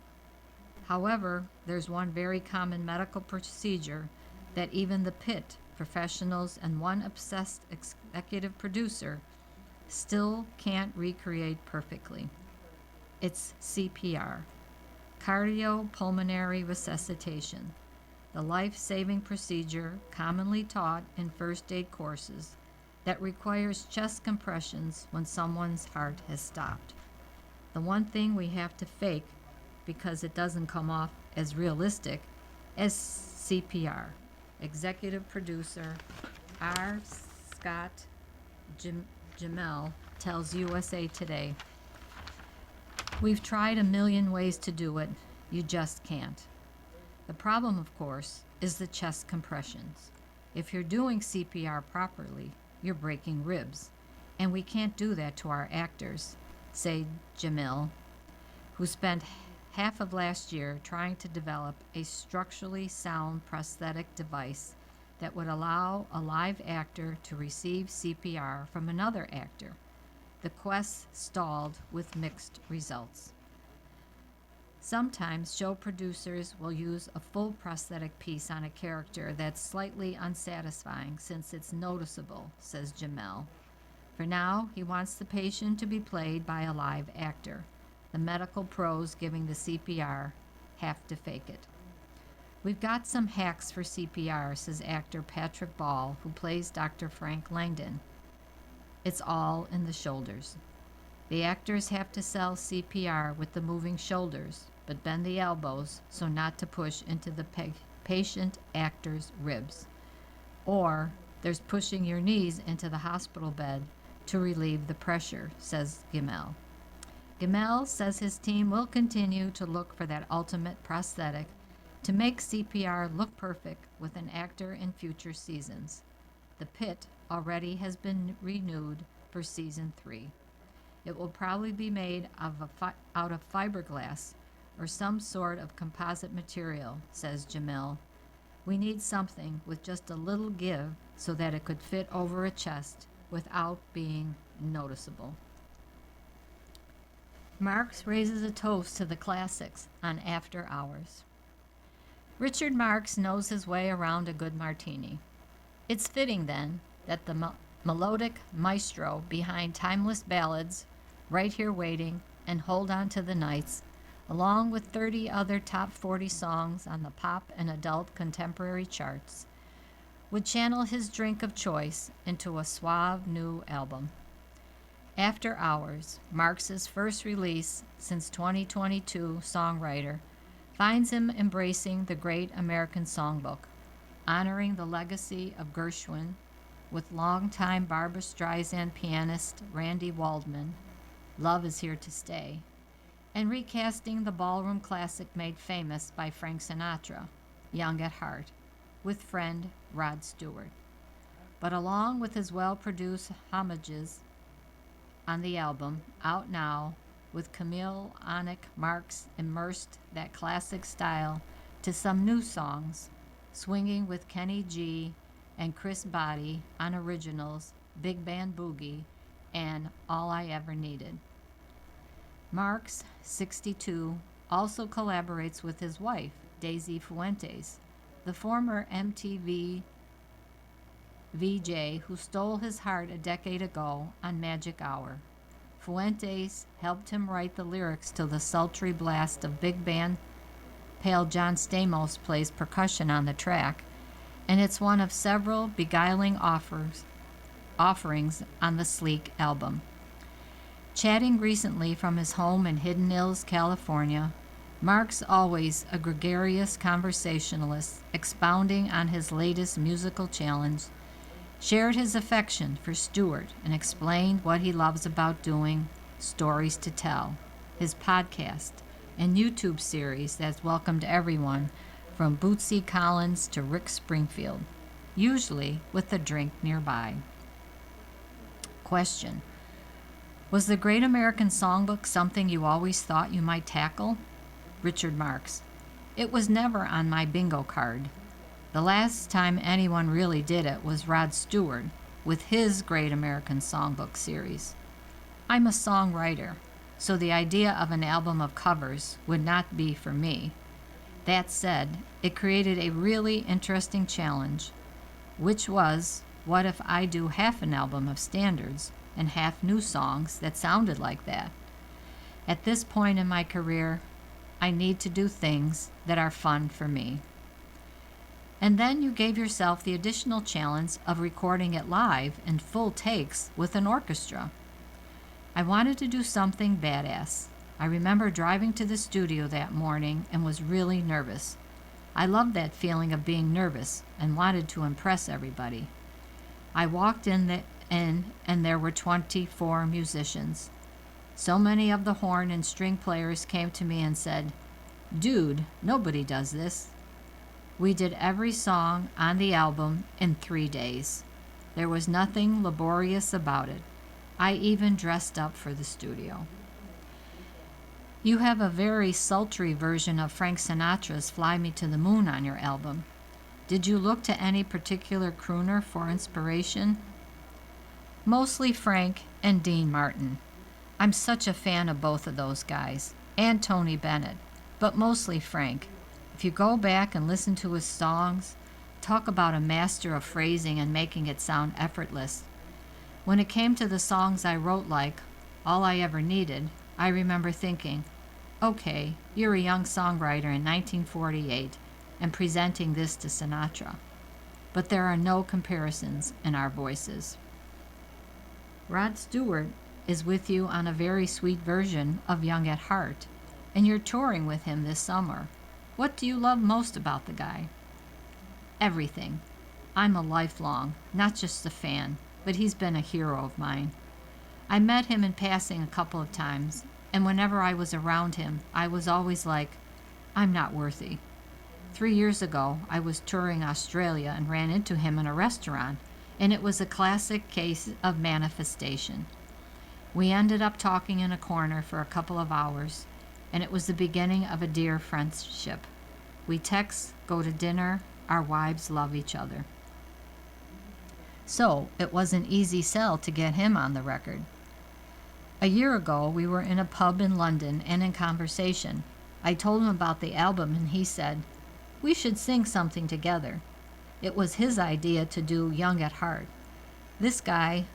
However, there's one very common medical procedure that even the pit, professionals, and one obsessed executive producer still can't recreate perfectly. It's CPR, cardiopulmonary resuscitation, the life-saving procedure commonly taught in first aid courses that requires chest compressions when someone's heart has stopped. The one thing we have to fake because it doesn't come off as realistic as CPR. Executive producer R. Scott Jamel tells USA Today, "We've tried a million ways to do it. You just can't." The problem, of course, is the chest compressions. If you're doing CPR properly, you're breaking ribs. And we can't do that to our actors, say Jamil, who spent half of last year trying to develop a structurally sound prosthetic device that would allow a live actor to receive CPR from another actor. The quest stalled with mixed results. Sometimes show producers will use a full prosthetic piece on a character that's slightly unsatisfying since it's noticeable, says Jamel. For now, he wants the patient to be played by a live actor. The medical pros giving the CPR have to fake it. "We've got some hacks for CPR," says actor Patrick Ball, who plays Dr. Frank Langdon. It's all in the shoulders. The actors have to sell CPR with the moving shoulders, but bend the elbows so not to push into the patient actor's ribs. Or there's pushing your knees into the hospital bed to relieve the pressure, says Gimel. Gimel says his team will continue to look for that ultimate prosthetic to make CPR look perfect with an actor in future seasons. The Pit already has been renewed for season 3. It will probably be made out of fiberglass or some sort of composite material, says Jamil. We need something with just a little give so that it could fit over a chest without being noticeable. Marx raises a toast to the classics on After Hours. Richard Marx knows his way around a good martini. It's fitting, then, that the melodic maestro behind timeless ballads, Right Here Waiting, and Hold On to the Nights, along with 30 other top 40 songs on the pop and adult contemporary charts, would channel his drink of choice into a suave new album. After Hours, Marx's first release since 2022 songwriter, finds him embracing the great American songbook, honoring the legacy of Gershwin with longtime Barbra Streisand pianist Randy Waldman, Love Is Here to Stay, and recasting the ballroom classic made famous by Frank Sinatra, Young at Heart, with friend Rod Stewart. But along with his well-produced homages on the album, out now, with Camille Onick, Marx immersed that classic style to some new songs, swinging with Kenny G and Chris Botti on originals Big Band Boogie and All I Ever Needed. Marx, 62, also collaborates with his wife, Daisy Fuentes, the former MTV VJ who stole his heart a decade ago on Magic Hour. Fuentes helped him write the lyrics to the sultry blast of big band pale John Stamos plays percussion on the track, and it's one of several beguiling offerings on the sleek album. Chatting recently from his home in Hidden Hills, California, Marx, always a gregarious conversationalist expounding on his latest musical challenge, shared his affection for Stewart and explained what he loves about doing Stories to Tell, his podcast and YouTube series that's welcomed everyone from Bootsy Collins to Rick Springfield, usually with a drink nearby. Question: was the Great American Songbook something you always thought you might tackle? Richard Marx: it was never on my bingo card. The last time anyone really did it was Rod Stewart with his Great American Songbook series. I'm a songwriter, so the idea of an album of covers would not be for me. That said, it created a really interesting challenge, which was, what if I do half an album of standards and half new songs that sounded like that? At this point in my career, I need to do things that are fun for me. And then you gave yourself the additional challenge of recording it live in full takes with an orchestra. I wanted to do something badass. I remember driving to the studio that morning and was really nervous. I loved that feeling of being nervous and wanted to impress everybody. I walked in and there were 24 musicians. So many of the horn and string players came to me and said, "Dude, nobody does this." We did every song on the album in 3 days. There was nothing laborious about it. I even dressed up for the studio. You have a very sultry version of Frank Sinatra's Fly Me to the Moon on your album. Did you look to any particular crooner for inspiration? Mostly Frank and Dean Martin. I'm such a fan of both of those guys, and Tony Bennett, but mostly Frank. If you go back and listen to his songs, talk about a master of phrasing and making it sound effortless. When it came to the songs I wrote like All I Ever Needed, I remember thinking, okay, you're a young songwriter in 1948 and presenting this to Sinatra. But there are no comparisons in our voices. Rod Stewart is with you on a very sweet version of Young at Heart, and you're touring with him this summer. What do you love most about the guy? Everything. I'm a lifelong, not just a fan, but he's been a hero of mine. I met him in passing a couple of times, and whenever I was around him, I was always like, I'm not worthy. 3 years ago, I was touring Australia and ran into him in a restaurant, and it was a classic case of manifestation. We ended up talking in a corner for a couple of hours, and it was the beginning of a dear friendship. We text, go to dinner, our wives love each other. So it was an easy sell to get him on the record. A year ago, we were in a pub in London and in conversation. I told him about the album and he said, we should sing something together. It was his idea to do Young at Heart. This guy,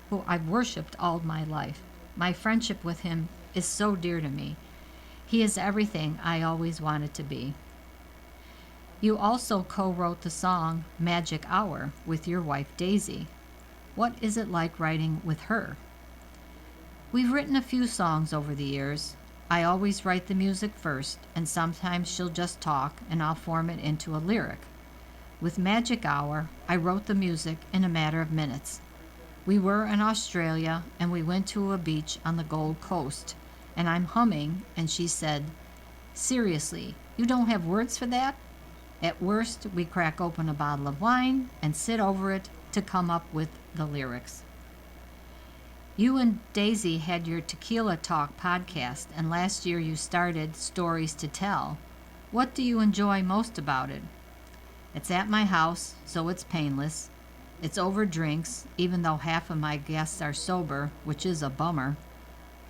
who I've worshipped all my life, my friendship with him is so dear to me. He is everything I always wanted to be. You also co-wrote the song Magic Hour with your wife Daisy. What is it like writing with her? We've written a few songs over the years. I always write the music first, and sometimes she'll just talk and I'll form it into a lyric. With Magic Hour, I wrote the music in a matter of minutes. We were in Australia and we went to a beach on the Gold Coast, and I'm humming and she said, seriously, you don't have words for that? At worst, we crack open a bottle of wine and sit over it to come up with the lyrics. You and Daisy had your Tequila Talk podcast, and last year you started Stories to Tell. What do you enjoy most about it? It's at my house, so it's painless. It's over drinks, even though half of my guests are sober, which is a bummer.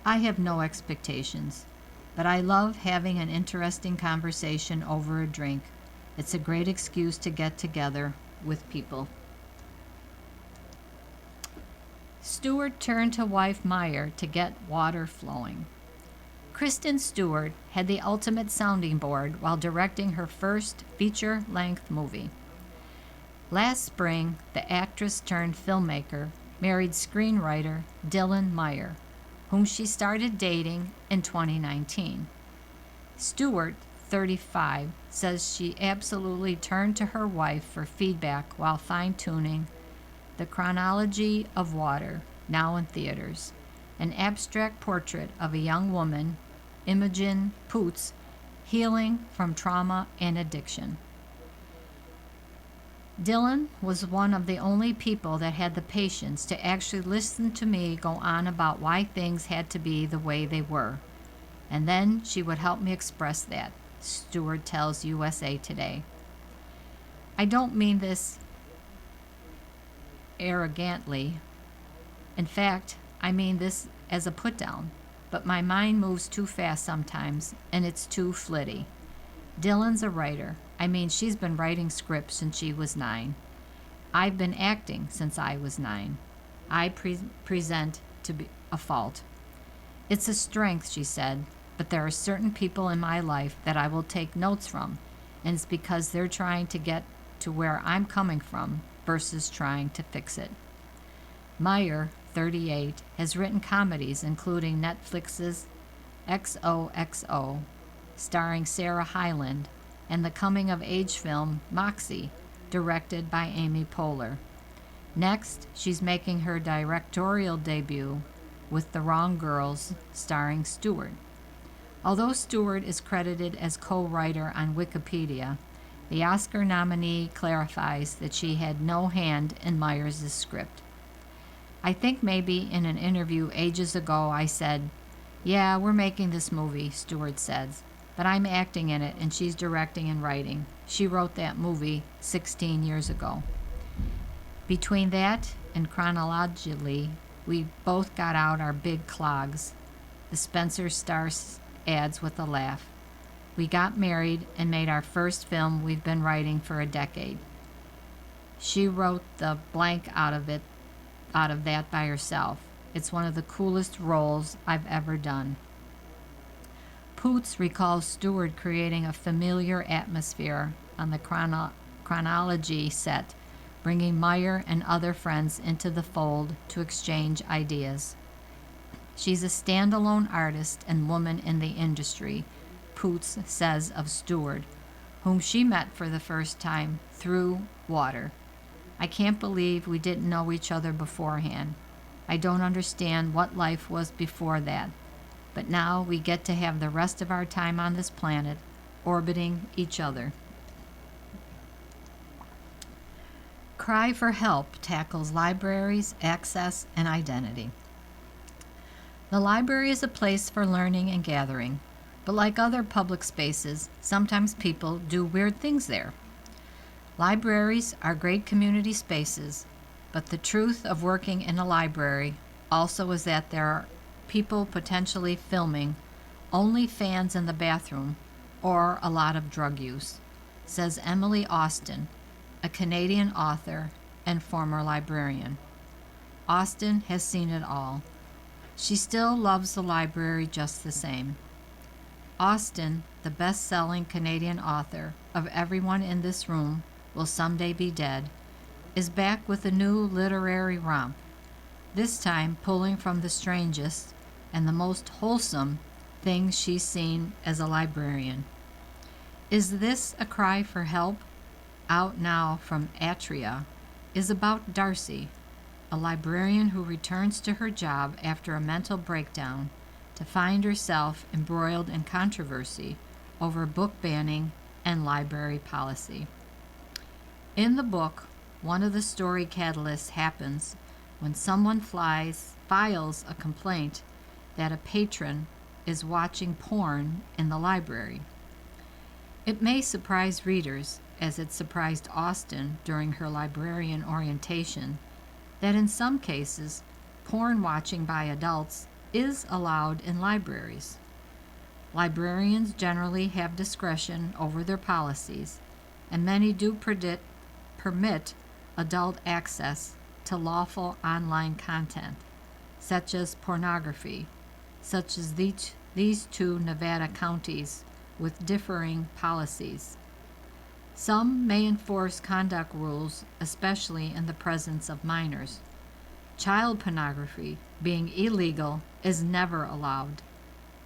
I have no expectations, but I love having an interesting conversation over a drink. It's a great excuse to get together with people. Stewart turned to wife Meyer to get water flowing. Kristen Stewart had the ultimate sounding board while directing her first feature-length movie. Last spring, the actress turned filmmaker married screenwriter Dylan Meyer, whom she started dating in 2019. Stewart, 35, says she absolutely turned to her wife for feedback while fine-tuning The Chronology of Water, now in theaters, an abstract portrait of a young woman, Imogen Poots, healing from trauma and addiction. Dylan was one of the only people that had the patience to actually listen to me go on about why things had to be the way they were. And then she would help me express that, Stewart tells USA Today. I don't mean this arrogantly. In fact, I mean this as a put-down, but my mind moves too fast sometimes, and it's too flitty. Dylan's a writer. I mean, she's been writing scripts since she was 9. I've been acting since I was 9. I present to be a fault. It's a strength, she said, but there are certain people in my life that I will take notes from, and it's because they're trying to get to where I'm coming from versus trying to fix it. Meyer, 38, has written comedies including Netflix's XOXO, starring Sarah Hyland, and the coming-of-age film Moxie, directed by Amy Poehler. Next, she's making her directorial debut with The Wrong Girls, starring Stewart. Although Stewart is credited as co-writer on Wikipedia, the Oscar nominee clarifies that she had no hand in Meyers' script. I think maybe in an interview ages ago I said, "Yeah, we're making this movie," Stewart says, "but I'm acting in it and she's directing and writing. She wrote that movie 16 years ago." Between that and chronologically, we both got out our big clogs. The Spencer Stars adds with a laugh. We got married and made our first film we've been writing for a decade. She wrote the blank out of that by herself. It's one of the coolest roles I've ever done. Poots recalls Stewart creating a familiar atmosphere on the chronology set, bringing Meyer and other friends into the fold to exchange ideas. She's a standalone artist and woman in the industry, Poots says of Stewart, whom she met for the first time through Water. I can't believe we didn't know each other beforehand. I don't understand what life was before that, but now we get to have the rest of our time on this planet orbiting each other. Cry for Help tackles libraries, access, and identity. The library is a place for learning and gathering, but like other public spaces, sometimes people do weird things there. Libraries are great community spaces, but the truth of working in a library also is that there are people potentially filming, only fans in the bathroom, or a lot of drug use, says Emily Austin, a Canadian author and former librarian. Austin has seen it all. She still loves the library just the same. Austin, the best-selling Canadian author of Everyone in This Room Will Someday Be Dead, is back with a new literary romp, this time pulling from the strangest and the most wholesome things she's seen as a librarian. Is This a Cry for Help? Out now from Atria, is about Darcy, a librarian who returns to her job after a mental breakdown to find herself embroiled in controversy over book banning and library policy. In the book, one of the story catalysts happens when someone files a complaint that a patron is watching porn in the library. It may surprise readers, as it surprised Austin during her librarian orientation, that in some cases, porn watching by adults is allowed in libraries. Librarians generally have discretion over their policies, and many do permit adult access to lawful online content, such as pornography, such as these two Nevada counties with differing policies. Some may enforce conduct rules, especially in the presence of minors. Child pornography, being illegal, is never allowed.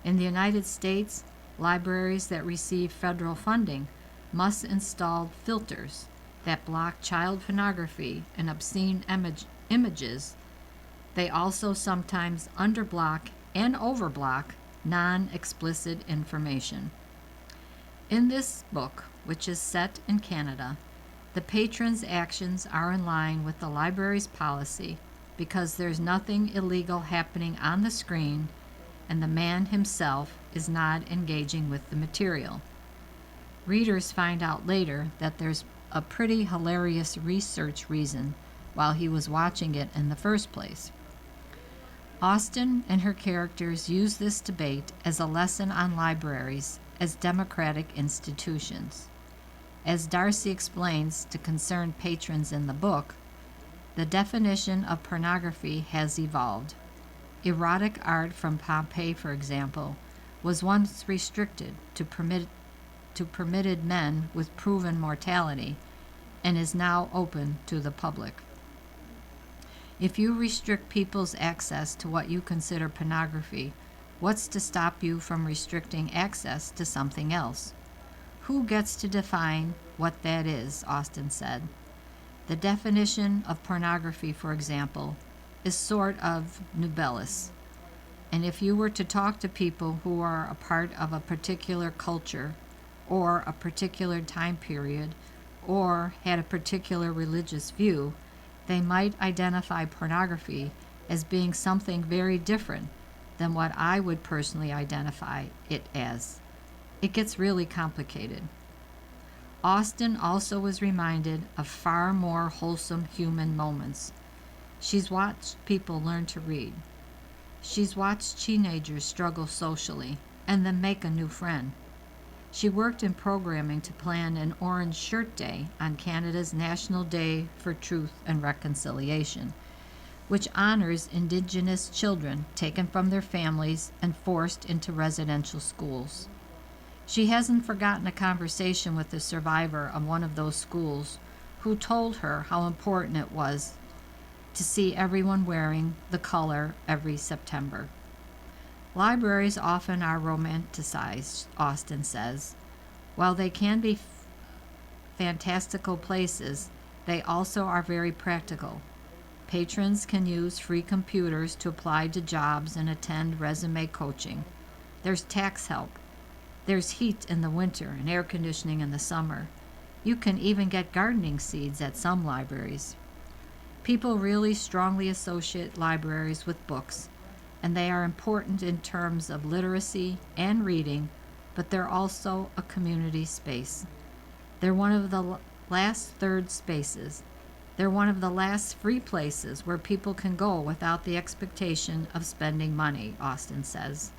In the United States, libraries that receive federal funding must install filters that block child pornography and obscene images. They also sometimes underblock and overblock non-explicit information. In this book, which is set in Canada, the patron's actions are in line with the library's policy because there's nothing illegal happening on the screen and the man himself is not engaging with the material. Readers find out later that there's a pretty hilarious research reason while he was watching it in the first place. Austin and her characters use this debate as a lesson on libraries as democratic institutions. As Darcy explains to concerned patrons in the book, the definition of pornography has evolved. Erotic art from Pompeii, for example, was once restricted to permitted men with proven mortality and is now open to the public. If you restrict people's access to what you consider pornography, what's to stop you from restricting access to something else? Who gets to define what that is? Austin said. The definition of pornography, for example, is sort of nebulous. And if you were to talk to people who are a part of a particular culture or a particular time period or had a particular religious view, they might identify pornography as being something very different than what I would personally identify it as. It gets really complicated. Austin also was reminded of far more wholesome human moments. She's watched people learn to read. She's watched teenagers struggle socially and then make a new friend. She worked in programming to plan an Orange Shirt Day on Canada's National Day for Truth and Reconciliation, which honors Indigenous children taken from their families and forced into residential schools. She hasn't forgotten a conversation with the survivor of one of those schools who told her how important it was to see everyone wearing the color every September. Libraries often are romanticized, Austin says. While they can be fantastical places, they also are very practical. Patrons can use free computers to apply to jobs and attend resume coaching. There's tax help. There's heat in the winter and air conditioning in the summer. You can even get gardening seeds at some libraries. People really strongly associate libraries with books, and they are important in terms of literacy and reading, but they're also a community space. They're one of the last third spaces. They're one of the last free places where people can go without the expectation of spending money, Austin says.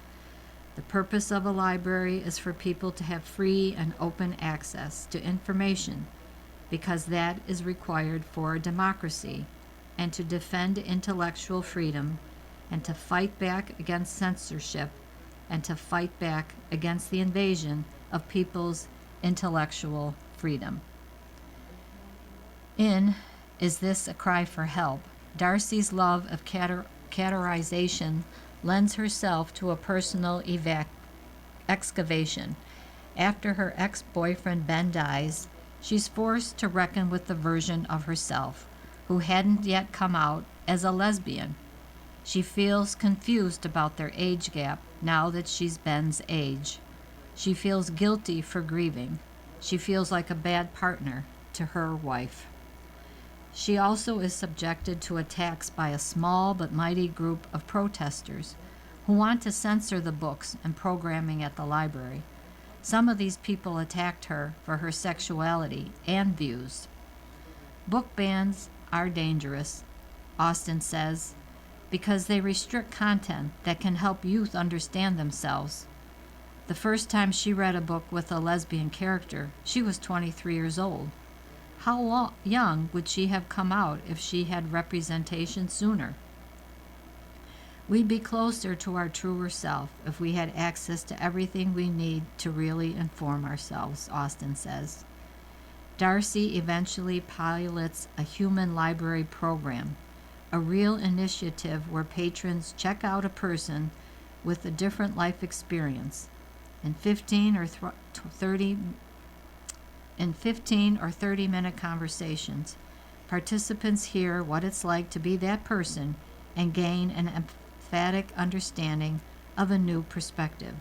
The purpose of a library is for people to have free and open access to information, because that is required for a democracy, and to defend intellectual freedom, and to fight back against censorship, and to fight back against the invasion of people's intellectual freedom. In Is This a Cry for Help?, Darcy's love of categorization lends herself to a personal excavation. After her ex-boyfriend Ben dies, she's forced to reckon with the version of herself who hadn't yet come out as a lesbian. She feels confused about their age gap now that she's Ben's age. She feels guilty for grieving. She feels like a bad partner to her wife. She also is subjected to attacks by a small but mighty group of protesters who want to censor the books and programming at the library. Some of these people attacked her for her sexuality and views. Book bans are dangerous, Austin says, because they restrict content that can help youth understand themselves. The first time she read a book with a lesbian character, she was 23 years old. How young would she have come out if she had representation sooner? We'd be closer to our truer self if we had access to everything we need to really inform ourselves, Austin says. Darcy eventually pilots a human library program, a real initiative where patrons check out a person with a different life experience. In 15 or 30-minute conversations, participants hear what it's like to be that person and gain an emphatic understanding of a new perspective.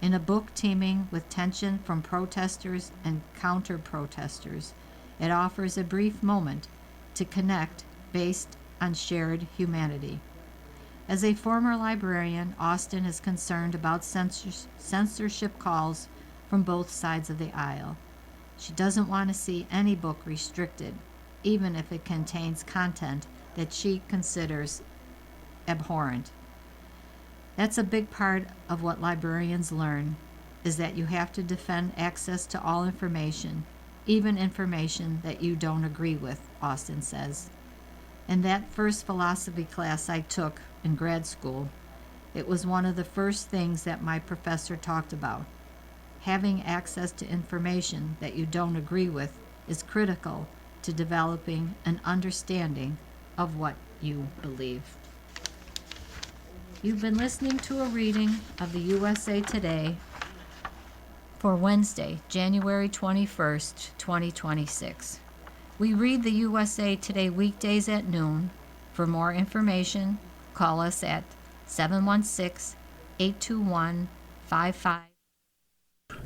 In a book teeming with tension from protesters and counter-protesters, it offers a brief moment to connect based on shared humanity. As a former librarian, Austin is concerned about censorship calls from both sides of the aisle. She doesn't want to see any book restricted, even if it contains content that she considers abhorrent. That's a big part of what librarians learn is that you have to defend access to all information, even information that you don't agree with, Austin says. In that first philosophy class I took in grad school, it was one of the first things that my professor talked about. Having access to information that you don't agree with is critical to developing an understanding of what you believe. You've been listening to a reading of the USA Today for Wednesday, January 21st, 2026. We read the USA Today weekdays at noon. For more information, call us at 716-821-55.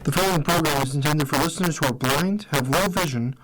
The following program is intended for listeners who are blind, have low vision,